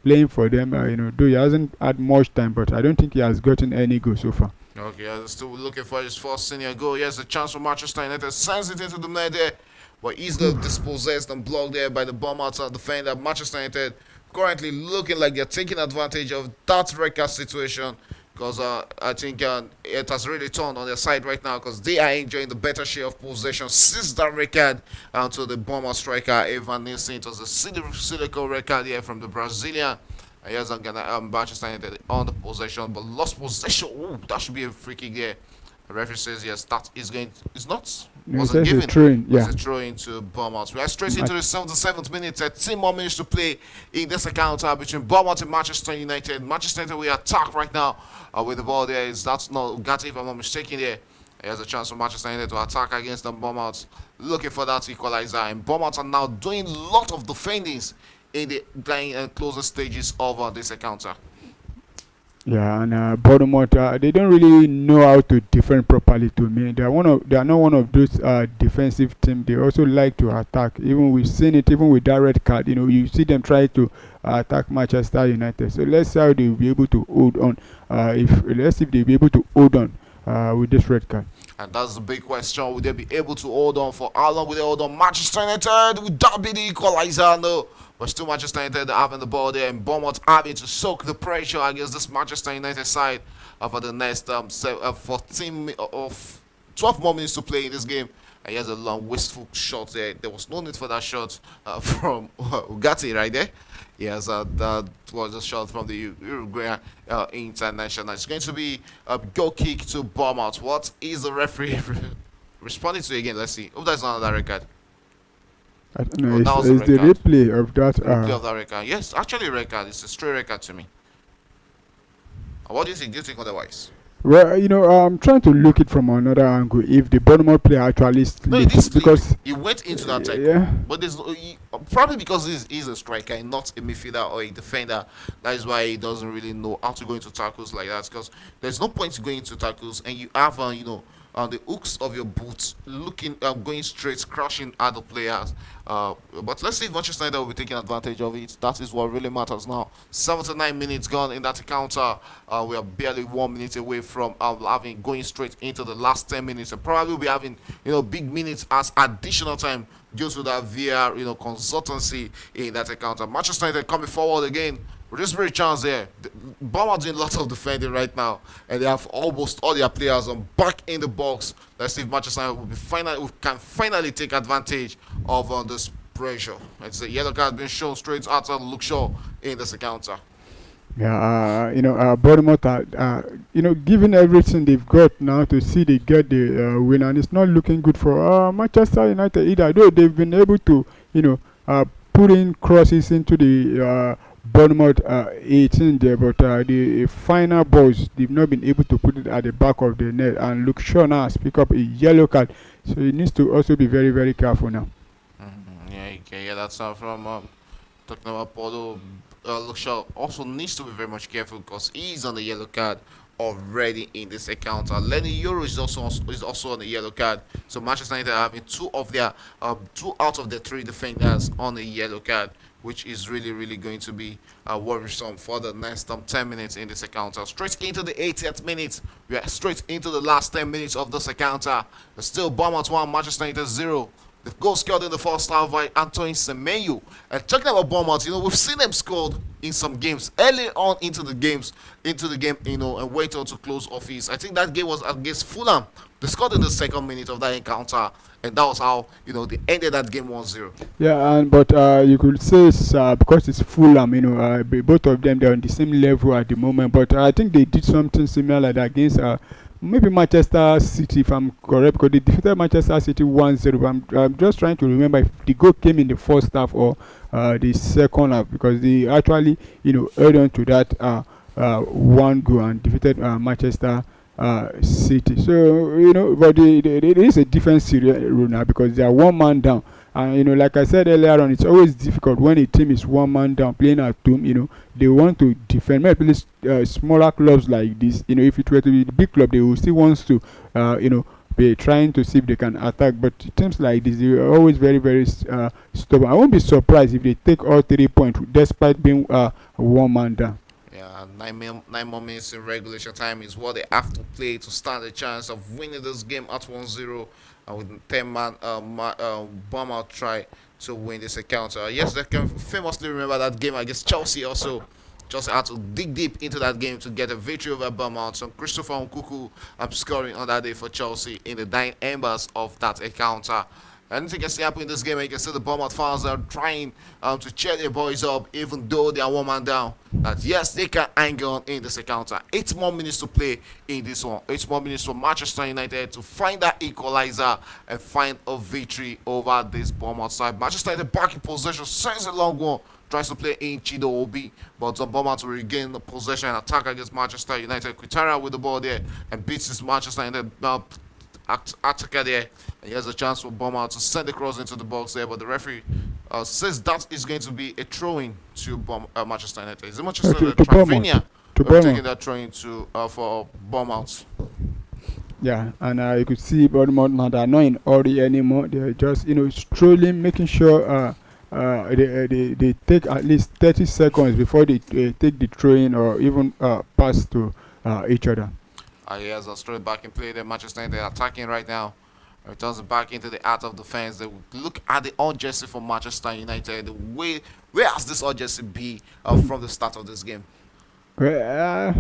playing for them, though he hasn't had much time, but I don't think he has gotten any goal so far. Okay, still looking for his first senior goal. Yes, a chance for Manchester United. Sends it into the net there, but easily dispossessed and blocked there by the Bournemouth defender. Manchester United currently looking like they're taking advantage of that record situation, because I think it has really turned on their side right now, because they are enjoying the better share of possession since that record to the Bournemouth striker Evan Nielsen. It was a silico record here from the Brazilian. Yes, I'm gonna Manchester United on the possession, but lost possession. Ooh, that should be a free kick there. The referee says yes, that is going. It's not. No, it Wasn't says a given. throw-in, Was yeah. a throw into Bournemouth. We are straight into the 77th minute. 10 more minutes to play in this encounter between Bournemouth and Manchester United. Manchester United we attack right now with the ball there. Is that's not Ugarte, if I'm not mistaken there. There's a chance for Manchester United to attack against the Bournemouth, looking for that equalizer. And Bournemouth are now doing a lot of defendings in the playing and closer stages of this encounter. Yeah, and Bournemouth, they don't really know how to defend properly. To me, they are not one of those defensive teams. They also like to attack. Even we've seen it, even with that red card. You see them try to attack Manchester United. So let's see how they'll be able to hold on. If let's see if they'll be able to hold on with this red card. And that's the big question. Will they be able to hold on? For how long will they hold on? Manchester United, would that be the equalizer? No. But still Manchester United having the ball there, and Bournemouth having to soak the pressure against this Manchester United side for the next 14 of 12 more minutes to play in this game. And here's a long wasteful shot there. There was no need for that shot from Ugarte right there. Yes, that was a shot from the Uruguayan international. It's going to be a goal kick to Bournemouth. What is the referee responding to again? Let's see. Oh, that's not that record. I don't know. Oh, that was It's a the red card. replay of that. Replay of that record. Yes, actually a record. It's a straight record to me. What do you think? Do you think otherwise? Well, I'm trying to look it from another angle. If the Bournemouth player actually No, he slipped, did slip. because He went into that tackle. yeah, But there's probably because he's a striker and not a midfielder or a defender. That is why he doesn't really know how to go into tackles like that. Because there's no point going into tackles and you have the hooks of your boots looking going straight, crashing at the players. But let's see if Manchester United will be taking advantage of it. That is what really matters now. 79 minutes gone in that encounter. We are barely 1 minute away from having going straight into the last 10 minutes, and probably we'll be having big minutes as additional time due to that VR consultancy in that encounter. Manchester United coming forward again with this very chance there. Bournemouth doing lots of defending right now, and they have almost all their players back in the box. Let's see if Manchester United can finally take advantage of this pressure. It's a yellow card being shown straight outside Luke Shaw in this encounter. yeah, Bournemouth are, given everything they've got now to see they get the win, and it's not looking good for Manchester United either. Though they've been able to, put in crosses into the Bournemouth 18 there, but the final balls they've not been able to put it at the back of the net. And Luke Shaw now has picked up a yellow card, so he needs to also be very, very careful now. Yeah, okay, yeah, that's from talking about Paulo. Luke Shaw also needs to be very much careful because he's on the yellow card already in this encounter. Lenny Euro is also on the yellow card. So Manchester United are having two out of their three defenders on the yellow card, which is really, really going to be worrisome for the next 10 minutes in this encounter. Straight into the 80th minute. We are straight into the last 10 minutes of this encounter. There's still Bournemouth 1, Manchester United 0. The goal scored in the first half by Antoine Semenyo. And talking about Bournemouth, we've seen them scored in some games early on into the game, and wait on to close office. I think that game was against Fulham. They scored in the second minute of that encounter, and that was how they ended that game 1-0. Yeah, but you could say it's because it's Fulham, both of them they're on the same level at the moment. But I think they did something similar like that against maybe Manchester City, if I'm correct, because they defeated Manchester City 1-0. I'm just trying to remember if the goal came in the first half or the second half, because they actually, held on to that one goal and defeated Manchester City. So, but it is a different scenario now because they are one man down. And like I said earlier on, it's always difficult when a team is one man down playing at home. They want to defend. Maybe smaller clubs like this. If it were to be the big club, they will still want to, be trying to see if they can attack. But teams like this, they are always very, very stubborn. I won't be surprised if they take all 3 points despite being one man down. Yeah, 9 more minutes in regulation time is what they have to play to stand a chance of winning this game at 1-0. With 10 man Bournemouth try to win this encounter. Yes, they can famously remember that game against Chelsea also. Chelsea had to dig deep into that game to get a victory over Bournemouth. So Christopher Nkuku scoring on that day for Chelsea in the dying embers of that encounter. Anything can still happen in this game, and you can see the Bournemouth fans are trying to cheer their boys up, even though they are one man down. That yes, they can hang on in this encounter. 8 more minutes to play in this one. 8 more minutes for Manchester United to find that equalizer and find a victory over this Bournemouth side. Manchester United back in possession, sends a long one, tries to play in Chido Obi, but Bournemouth will regain the possession and attack against Manchester United. Quintana with the ball there and beats his Manchester United attacker there, and he has a chance for Bournemouth to send the cross into the box there, but the referee says that is going to be a throw-in to Manchester United. Is it Manchester United? Travinia taking that throw-in to for Bournemouth. Yeah, and you could see Bournemouth now, they're not in hurry anymore. They're just strolling, making sure they take at least 30 seconds before they take the throw-in or even pass to each other. He has a straight back in play there. Manchester United attacking right now. Returns back into the art of defense. They look at the urgency for Manchester United. Where has this urgency be from the start of this game? Well,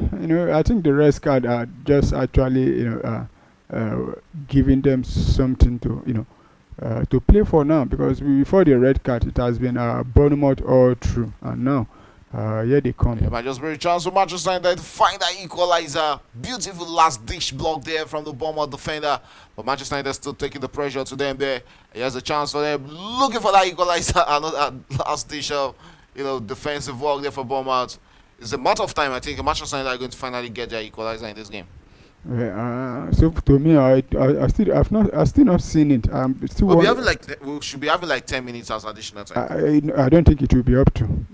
I think the red card are just actually, giving them something to play for now, because before the red card, it has been Bournemouth all through, and now here they come. Yeah, but just very chance for Manchester United to find that equalizer. Beautiful last dish block there from the Bournemouth defender. But Manchester United still taking the pressure to them there. He has a chance for them looking for that equalizer. Another last dish of defensive work there for Bournemouth. It's a matter of time. I think Manchester United are going to finally get their equalizer in this game. So to me, I've still not seen it. We should be having like 10 minutes as additional time. I don't think it will be up to.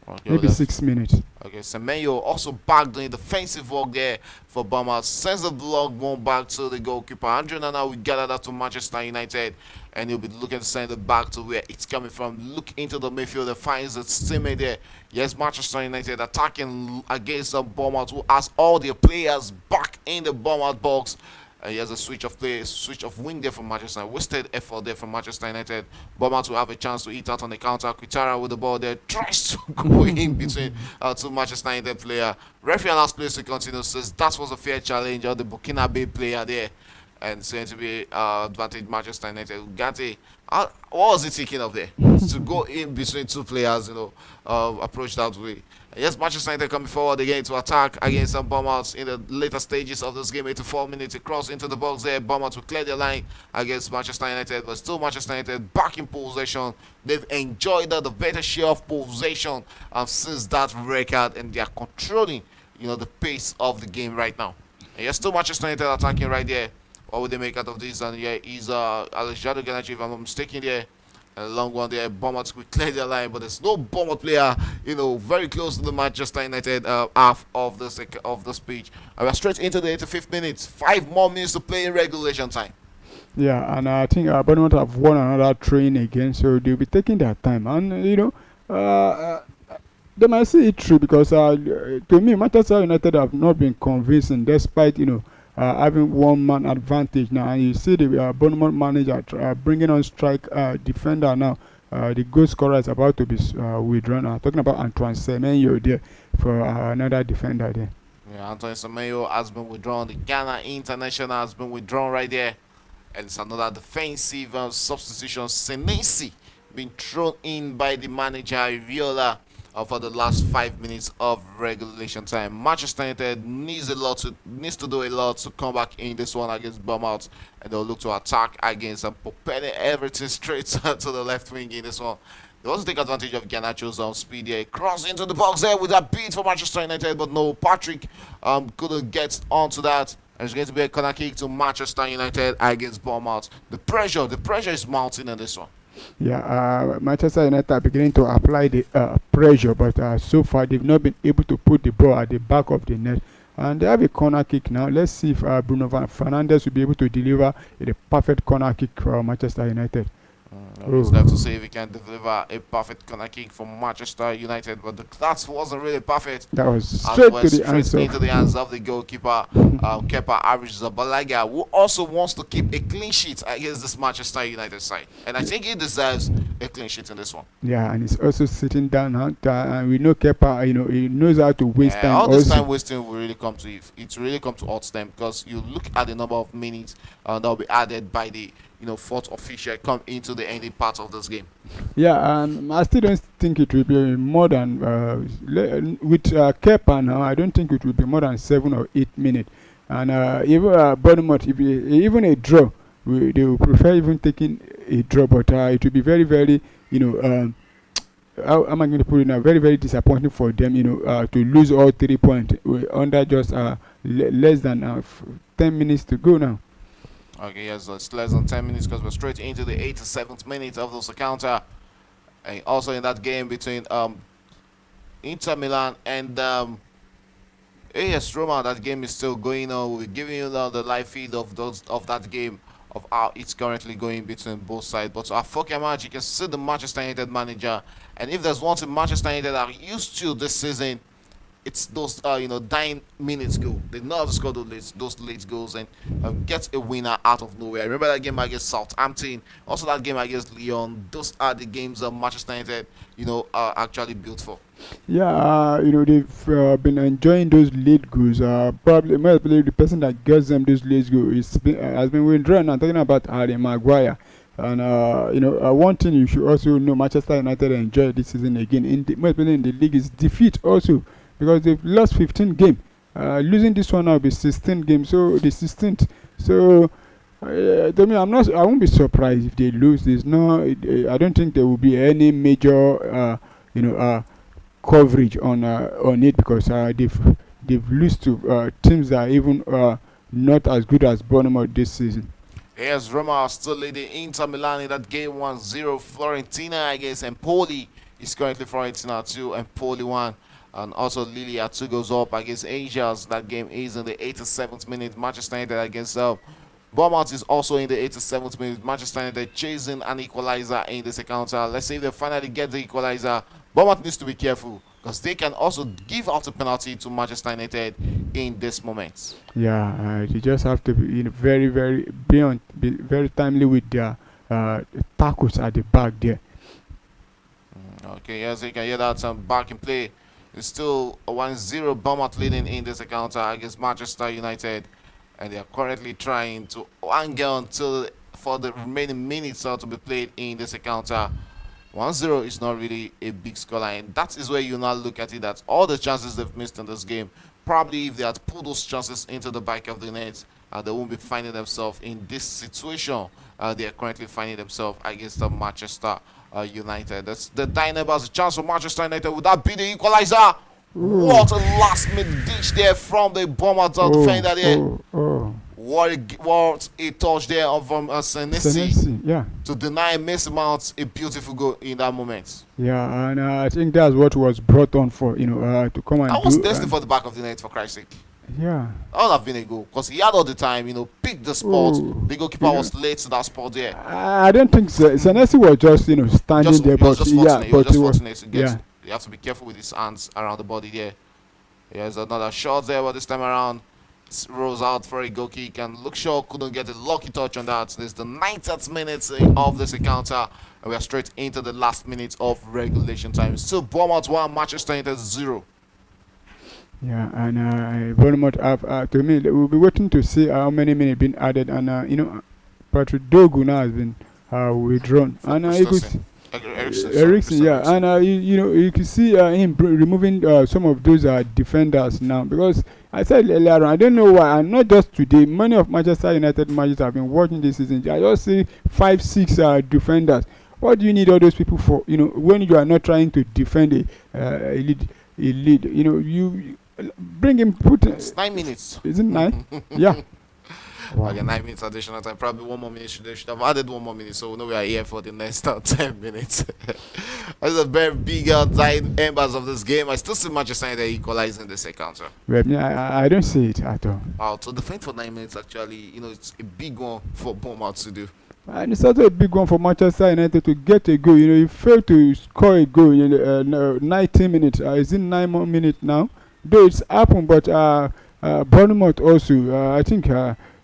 Okay, maybe 6 minutes. Okay, Semenyo also back doing defensive work there for Bournemouth. Sends the block one back to the goalkeeper. Andrew Nana will gather that to Manchester United, and he'll be looking to send it back to where it's coming from. Look into the midfield and finds his teammate there. Yes, Manchester United attacking against the Bournemouth, who has all their players back in the Bournemouth box. He has a switch of wing there from Manchester United. Wasted effort there from Manchester United. Bournemouth will have a chance to eat out on the counter. Quintana with the ball there. Tries to go in between two Manchester United player. Referee allows players to continue. Says that was a fair challenge of the Burkina player there. And it's going to be advantage Manchester United. Ugarte, what was he thinking of there? To go in between two players, approach that way. Yes, Manchester United coming forward again to attack against some Bournemouth in the later stages of this game. 84 minutes, cross into the box there. Bournemouth will clear their line against Manchester United, but still Manchester United back in possession. They've enjoyed the better share of possession since that record, and they are controlling, the pace of the game right now. And yes, still Manchester United attacking right there. What would they make out of this? And yeah, he's Alejandro Garnacho, if I'm not mistaken there. A long one there. Bournemouth will clear their line, but there's no Bournemouth player, very close to the Manchester United half of the speech. And we're straight into the 85th minute. 5 more minutes to play in regulation time. Yeah, and I think Bournemouth have won another train again, so they'll be taking their time. And they might see it through, because to me, Manchester United have not been convincing, despite having one man advantage now. And you see the Bournemouth manager bringing on strike defender now. The goal scorer is about to be withdrawn. Talking about Antoine Semenyo there for another defender there. Yeah, Antoine Semenyo has been withdrawn. The Ghana international has been withdrawn right there. And it's another defensive substitution. Senesi being thrown in by the manager Viola. for the last 5 minutes of regulation time. Manchester United needs to do a lot to come back in this one against Bournemouth, and they'll look to attack against and propelling everything straight to the left wing in this one. They also take advantage of Garnacho's speed here. Cross into the box there with a beat for Manchester United, but no, Patrick couldn't get onto that. And it's going to be a corner kick to Manchester United against Bournemouth. The pressure is mounting in this one. Yeah, Manchester United are beginning to apply the pressure, but so far they've not been able to put the ball at the back of the net. And they have a corner kick now. Let's see if Bruno Fernandes will be able to deliver a perfect corner kick for Manchester United. It's left to see if he can deliver a perfect corner kick for Manchester United, but that wasn't really perfect. That was straight into the hands of the goalkeeper, Kepa Arrizabalaga, who also wants to keep a clean sheet against this Manchester United side, and I think he deserves a clean sheet in this one. Yeah, and he's also sitting down, and we know Kepa, he knows how to waste time. All this time wasting will really come to it's really come to odds time, because you look at the number of minutes that will be added by the fourth official come into the ending part of this game. Yeah, I still don't think it will be more than with Kepa now. I don't think it will be more than 7 or 8 minutes. And even Bournemouth, even a draw, they will prefer even taking a draw. But it will be very, very, how am I going to put it now? Very, very disappointing for them, to lose all 3 points under just less than 10 minutes to go now. Okay, yes, it's less than 10 minutes, because we're straight into the 87th minute of this encounter. And also in that game between Inter Milan and AS Roma, that game is still going on. We're giving you the live feed of that game, of how it's currently going between both sides. But our Fokia match, you can see the Manchester United manager, and if there's one thing Manchester United are used to this season, it's those dying minutes go. They know how to score those late goals and get a winner out of nowhere. I remember that game against Southampton, also that game against Lyon. Those are the games that Manchester United are actually built for. Yeah, they've been enjoying those late goals. Probably the person that gets them those late goals has been withdrawn. I'm talking about Harry Maguire. And one thing you should also know, Manchester United enjoy this season again in the league is defeat also, because they've lost 15 games. Losing this one now will be 16 games, so the 16th. So to me, I won't be surprised if they lose. I don't think there will be any major coverage on it, because they've lost to teams that are even not as good as Bournemouth this season. Yes, Roma are still leading Inter Milan in that game 1-0. Fiorentina against Empoli is currently Fiorentina 2, Empoli 1. And also Lille are 2 goals up against Angels. That game is in the 87th minute. Manchester United against Bournemouth is also in the 87th minute. Manchester United chasing an equalizer in this encounter. Let's see if they finally get the equalizer. Bournemouth needs to be careful, because they can also give out a penalty to Manchester United in this moment. Yeah, they just have to be very, very be very timely with their tackles at the back there. Okay, yes, you can hear that back in play. It's still a 1-0 Bournemouth leading in this encounter against Manchester United, and they are currently trying to hang on for the remaining minutes to be played in this encounter. 1-0 is not really a big scoreline. That is where you now look at it, that all the chances they've missed in this game, probably if they had put those chances into the back of the net, they won't be finding themselves in this situation. They are currently finding themselves against the Manchester United. That's the Dynamo has a chance for Manchester United. Would that be the equalizer? Ooh. What a last-minute dish there from the Bournemouth defender there. What a touch there from Senesi, yeah, to deny Mason Mount a beautiful goal in that moment. Yeah, and I think that's what was brought on for, to come and I was destined for the back of the net, for Christ's sake. Yeah, that would have been a goal, because he had all the time, picked the spot. The goalkeeper was late to that spot there. I don't think Senesi was just, standing there, but he was just fortunate to get. You have to be careful with his hands around the body there. There's another shot there, but this time around rolls out for a goal kick, and Luke Shaw couldn't get a lucky touch on that. This is the 90th minute of this encounter, and we are straight into the last minute of regulation time. Still Bournemouth 1, Manchester United 0. Yeah, and Bournemouth have, to me, we'll be waiting to see how many minutes been added, and Patrick Dogu now has been withdrawn, and Ericsson, sorry, Ericsson, Christian yeah, Ericsson. and you can see him removing some of those defenders now, because I said earlier on, I don't know why, and not just today. Many of Manchester United matches I've been watching this season, I just see 5, 6 defenders. What do you need all those people for? When you are not trying to defend a lead, you bring him. It's 9 minutes. Is it 9? Yeah. Wow. Again, 9 minutes additional time. Probably one more minute. They should have added one more minute, so we know we are here for the next 10 minutes. That's a very big outside embers of this game. I still see Manchester United equalizing the second counter. Well, I don't see it at all. To defend for 9 minutes, actually, it's a big one for Bournemouth to do. And it's also a big one for Manchester United to get a goal. You failed to score a goal in 19 minutes. Is it 9 more minutes now? Though it's happened, but Bournemouth also, I think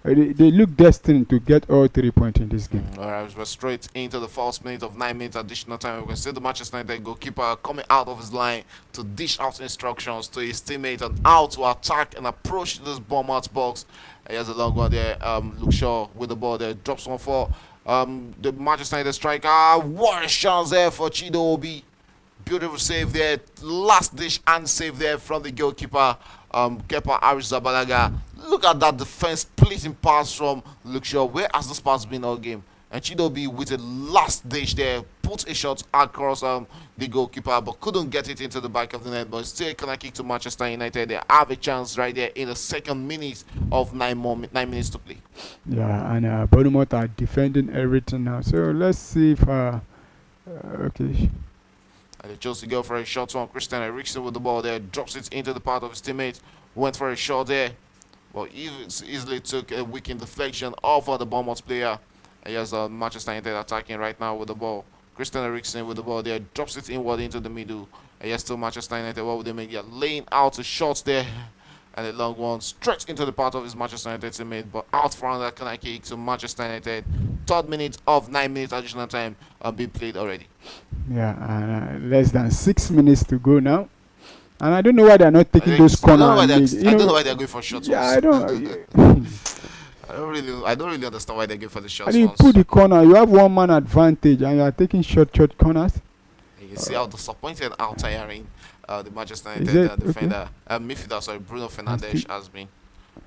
they look destined to get all 3 points in this game. Alright, we're straight into the first minute of 9 minutes additional time. We can see the Manchester United goalkeeper coming out of his line to dish out instructions to his teammate on how to attack and approach this Bournemouth box. He has a long one there. Luke Shaw with the ball there, drops one for the Manchester United striker. What a chance there for Chido Obi. Beautiful save there. Last dish and save there from the goalkeeper, Kepa Arrizabalaga. Look at that defense splitting pass from Luke Shaw. Where has this pass been all game? And Chidobe with a last dish there, put a shot across the goalkeeper, but couldn't get it into the back of the net. But still can I kick to Manchester United. They have a chance right there in the second minute of 9 minutes to play. Yeah, and Bournemouth are defending everything now. So let's see if okay. And they chose to go for a shot on Christian Eriksen with the ball there, drops it into the path of his teammate, went for a shot there, but easily took a weak deflection off of the Bournemouth player. And here's Manchester United attacking right now with the ball. Christian Eriksen with the ball there, drops it inward into the middle. And here's still Manchester United. What would they make? They're laying out a shot there. And a long one straight into the path of his Manchester United teammate, but out front that corner kick to Manchester United. 3rd minute of 9 minutes additional time being played already. Yeah, and less than 6 minutes to go now. And I don't know why they're not taking those corners. I don't know why they're going for shots. Yeah, I don't. I don't really understand why they're going for the shots. And you put the corner, you have 1 man advantage, and you are taking short corners. And you see how disappointed, how tiring the Manchester United defender, midfielder, sorry, Bruno Fernandes has been.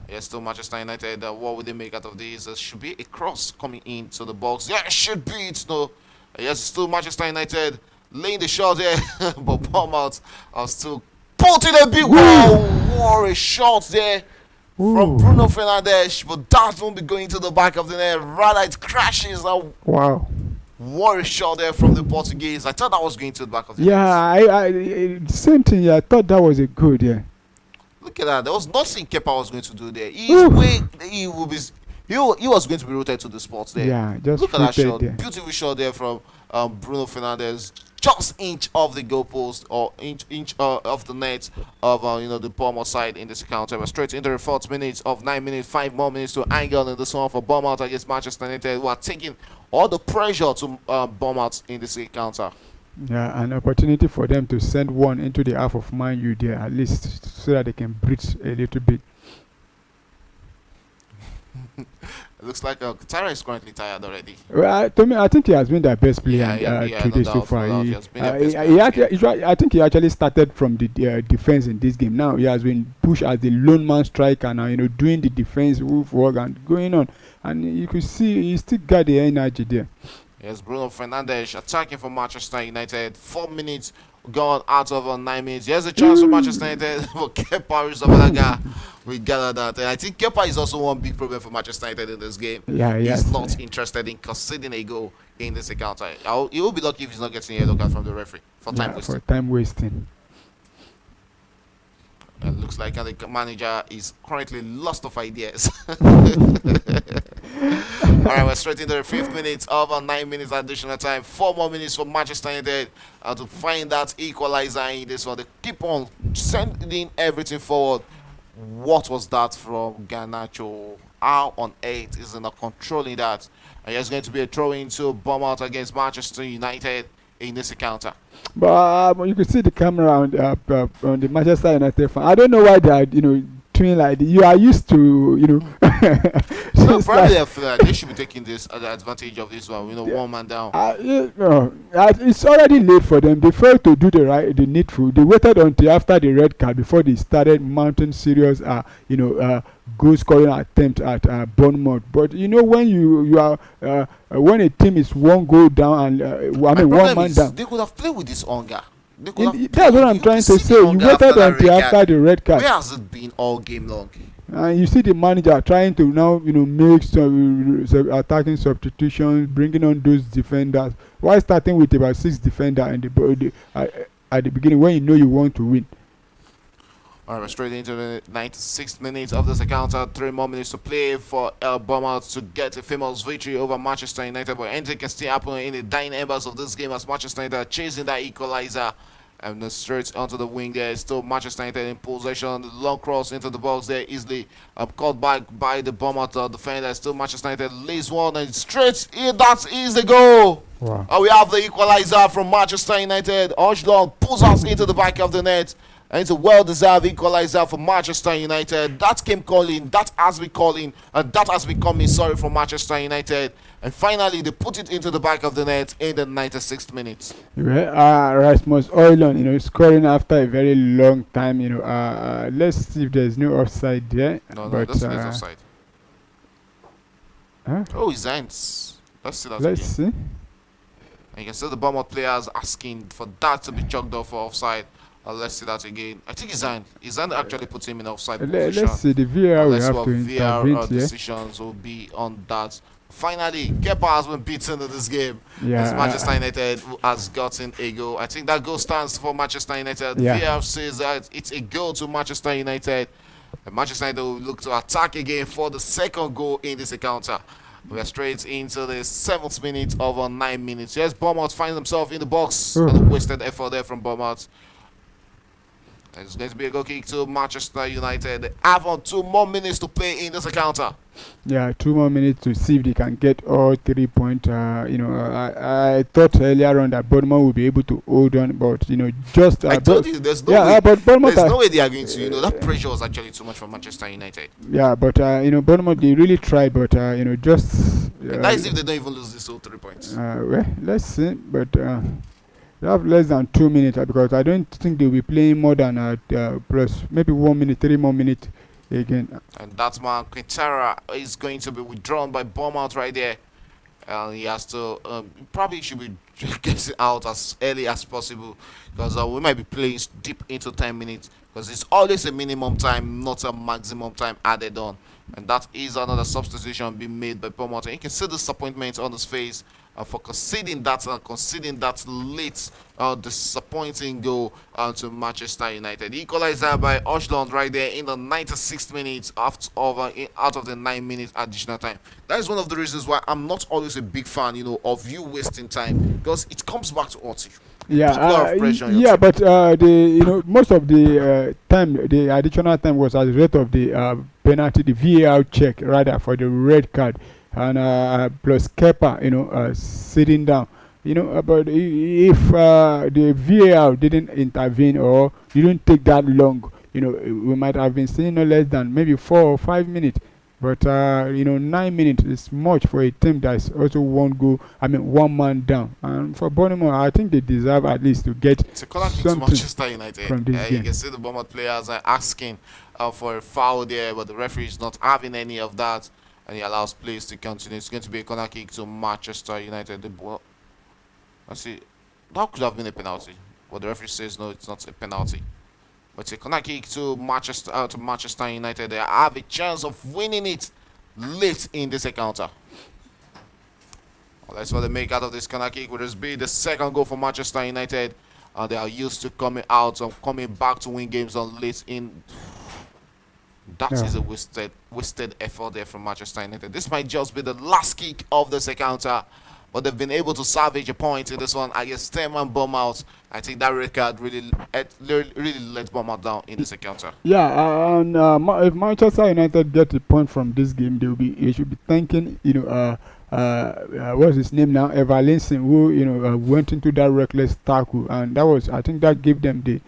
Yes, still Manchester United. What would they make out of this? There should be a cross coming into the box. Yeah, it should be. It's no. Yes, still Manchester United laying the shot there, but Bournemouth are still putting a big one. What a shot there from Bruno Fernandes, but that won't be going to the back of the net. Rather, it crashes. Wow. What a shot there from the Portuguese. I thought that was going to the back of the net. Yeah, same thing. Yeah, I thought that was a good. Yeah. Look at that. There was nothing Kepa was going to do there. He was going to be rooted to the spot there. Yeah, just look at that shot. There. Beautiful shot there from Bruno Fernandes. Just inch of the goalpost or inch of the net of the Bournemouth side in this counter. We're straight into the 4th minute of 9 minutes, 5 more minutes to angle in this one for Bournemouth against Manchester United, who are taking all the pressure to Bournemouth in this counter. Yeah, an opportunity for them to send one into the half of Man U there at least, so that they can breathe a little bit. It looks like Katara is currently tired already. Well, to me, I think he has been their best player today so far. I think he actually started from the defense in this game. Now he has been pushed as the lone man striker now, doing the defense work and going on. And you could see he still got the energy there. Yes, Bruno Fernandes attacking for Manchester United. 4 minutes gone out of 9 minutes. Here's a chance for Manchester United. But Kepa Arrizabalaga, we gather that. And I think Kepa is also one big problem for Manchester United in this game. Yeah, he's not interested in conceding a goal in this encounter. He will be lucky if he's not getting a yellow card from the referee for time wasting. For time wasting. It looks like the manager is currently lost of ideas. Alright, we're straight into the 5th minute of 9 minutes additional time. 4 more minutes for Manchester United to find that equalizer in this one. They keep on sending everything forward. What was that from Garnacho? How on earth is he not controlling that? And there's going to be a throw into Bournemouth against Manchester United in this encounter. But you can see the camera on the Manchester United fan. I don't know why they are, between like you are used to, No, it's like probably I feel like they should be taking this advantage of this one. yeah, One man down. it's already late for them. They failed to do the needful. They waited until after the red card before they started mounting serious, goal scoring attempt at Bournemouth. But when you are when a team is one goal down and My one problem man is down. they could have played with this hunger. They could have played That's what with I'm you trying could to see say. the You hunger waited that until red after card. the red card. Where has it been all game long? And you see the manager trying to now, make some attacking substitutions, bringing on those defenders. Why starting with about 6 defenders at the beginning when you know you want to win? All right, we're straight into the 96th minute of this encounter. 3 more minutes to play for Bournemouth to get a famous victory over Manchester United. But anything can still happen in the dying embers of this game as Manchester United are chasing that equalizer. And then straight onto the wing there. Still Manchester United in possession. The long cross into the box there easily caught back by the Bournemouth defender. Still Manchester United lays one and straight in. That is the goal. Wow. We have the equalizer from Manchester United. Ojlong pulls us into the back of the net. And it's a well-deserved equalizer for Manchester United. That came calling. That has been calling. And that has been coming, sorry, from Manchester United. And finally, they put it into the back of the net in the 96th minute. Rasmus Højlund, scoring after a very long time. Let's see if there's no offside there. No, but, that's offside. Huh? Oh, he's ends. Let's see that Let's again. see. And you can see the Bournemouth players asking for that to be chalked off for offside. Let's see that again. I think his hand actually puts him in offside position. Let's see. The VAR will Let's see have what to VAR intervene here. decisions will be on that. Finally, Kepa has been beaten in this game. Yeah, As Manchester United has gotten a goal. I think that goal stands for Manchester United. Yeah. VAR says that it's a goal to Manchester United. And Manchester United will look to attack again for the second goal in this encounter. We are straight into the 7th minute of our 9 minutes. Yes, Bournemouth finds themselves in the box. And a wasted effort there from Bournemouth. And it's going to be a goal kick to Manchester United. They have on 2 more minutes to play in this encounter. Yeah, 2 more minutes to see if they can get all 3 points. I thought earlier on that Bournemouth will be able to hold on, but just I told you there's no way. but Bournemouth, There's no way they are going to. That pressure was actually too much for Manchester United. yeah, but Bournemouth, they really tried, but just And that is if they don't even lose this whole 3 points. well, let's see, but they have less than 2 minutes because I don't think they'll be playing more than plus maybe 1 minute, 3 more minutes again. And that man, Quintana, is going to be withdrawn by Bournemouth right there. And he has to, probably should be getting out as early as possible because we might be playing deep into 10 minutes because it's always a minimum time, not a maximum time added on. And that is another substitution being made by Bournemouth. And you can see the disappointment on his face for conceding that late disappointing goal to Manchester United. Equalizer by Ojlund right there in the 96th minute out of the 9 minutes additional time. That is one of the reasons why I'm not always a big fan, of you wasting time because it comes back to hurt you. Yeah, Pressure but most of the time, the additional time was as a result of the penalty, the VAR check rather for the red card, and plus Kepa, sitting down. But if the VAR didn't intervene or didn't take that long, we might have been seeing no less than maybe 4 or 5 minutes. But 9 minutes is much for a team that's also one man down. And for Bournemouth, I think they deserve at least to get it's a corner kick to something Manchester United. from this You game. can see the Bournemouth players are asking for a foul there, but the referee is not having any of that, and he allows plays to continue. It's going to be a corner kick to Manchester United. Let's see, that could have been a penalty, but the referee says no, it's not a penalty. But it's a corner kick to Manchester United. They have a chance of winning it late in this encounter. Well, that's what they make out of this corner kick. Will this be the second goal for Manchester United? They are used to coming out and coming back to win games on late in. That is a wasted effort there from Manchester United. This might just be the last kick of this encounter. But they've been able to salvage a point in this one against Stem and Bournemouth. I think that red card really let Bournemouth down in this encounter. Yeah, and if Manchester United get a point from this game, they should be thanking what's his name now, Evalinson, who went into that reckless tackle, and I think that gave them the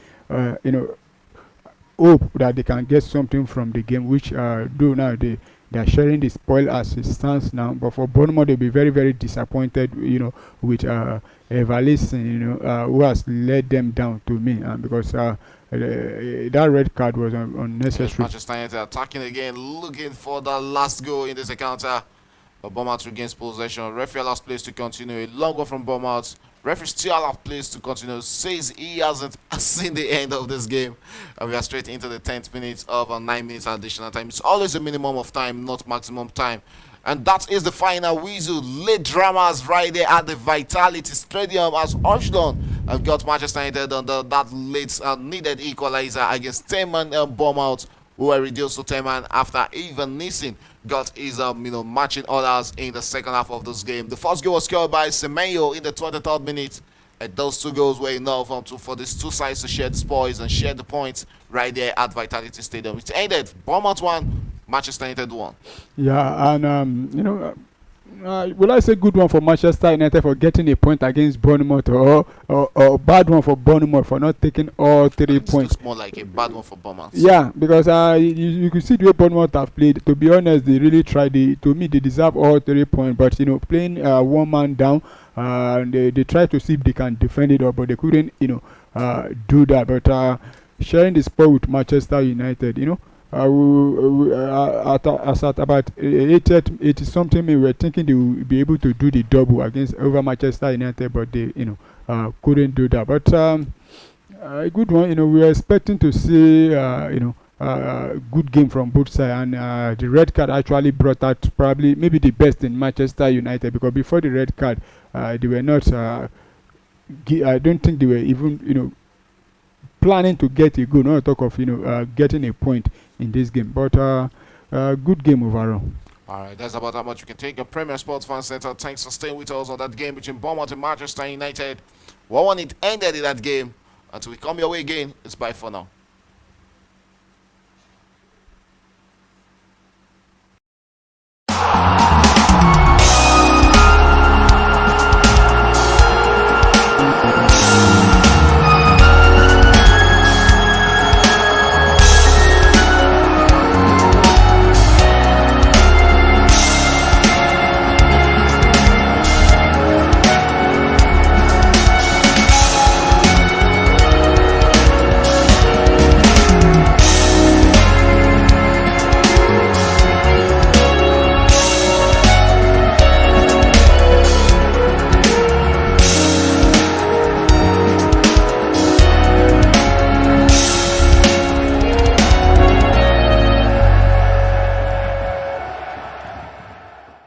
hope that they can get something from the game, which do now they are sharing the spoil as it stands now. But for Bournemouth, they'll be very, very disappointed, with Evalison, who has let them down to me, because that red card was unnecessary. Manchester United attacking again, looking for the last goal in this encounter. But Bournemouth regains possession. Referee allows plays to continue. A long one from Bournemouth. Referee still allows plays to continue. Says he hasn't seen the end of this game. And we are straight into the 10th minute of a 9 minutes additional time. It's always a minimum of time, not maximum time. And that is the final whistle. Late dramas right there at the Vitality Stadium as Arsenal have got Manchester United under that late needed equalizer against 10-man Bournemouth, who were reduced to 10 man after Ivan Nissen got his matching orders in the second half of this game. The first goal was scored by Semenyo in the 23rd minute. And those two goals were enough for these two sides to share the spoils and share the points right there at Vitality Stadium. It ended Bournemouth 1, Manchester United 1. Yeah, and will I say good one for Manchester United for getting a point against Bournemouth, or bad one for Bournemouth for not taking all 3 points? It's more like a bad one for Bournemouth. Yeah, because you can see the way Bournemouth have played. To be honest, they really tried. To me, they deserve all 3 points. But playing one man down, and they tried to see if they can defend it, but they couldn't. Do that. But sharing the spot with Manchester United, at about 80 something, we were thinking they would be able to do the double against over Manchester United, but they couldn't do that. But a good one. We were expecting to see good game from both sides, and the red card actually brought out probably maybe the best in Manchester United, because before the red card, they were not. I don't think they were even planning to get a goal. Not talk of getting a point in this game, but good game overall. Alright, that's about how much you can take. Your Premier Sports Fan Center. Thanks for staying with us on that game between Bournemouth and Manchester United. 1-1 it ended in that game. Until we come your way again, it's bye for now.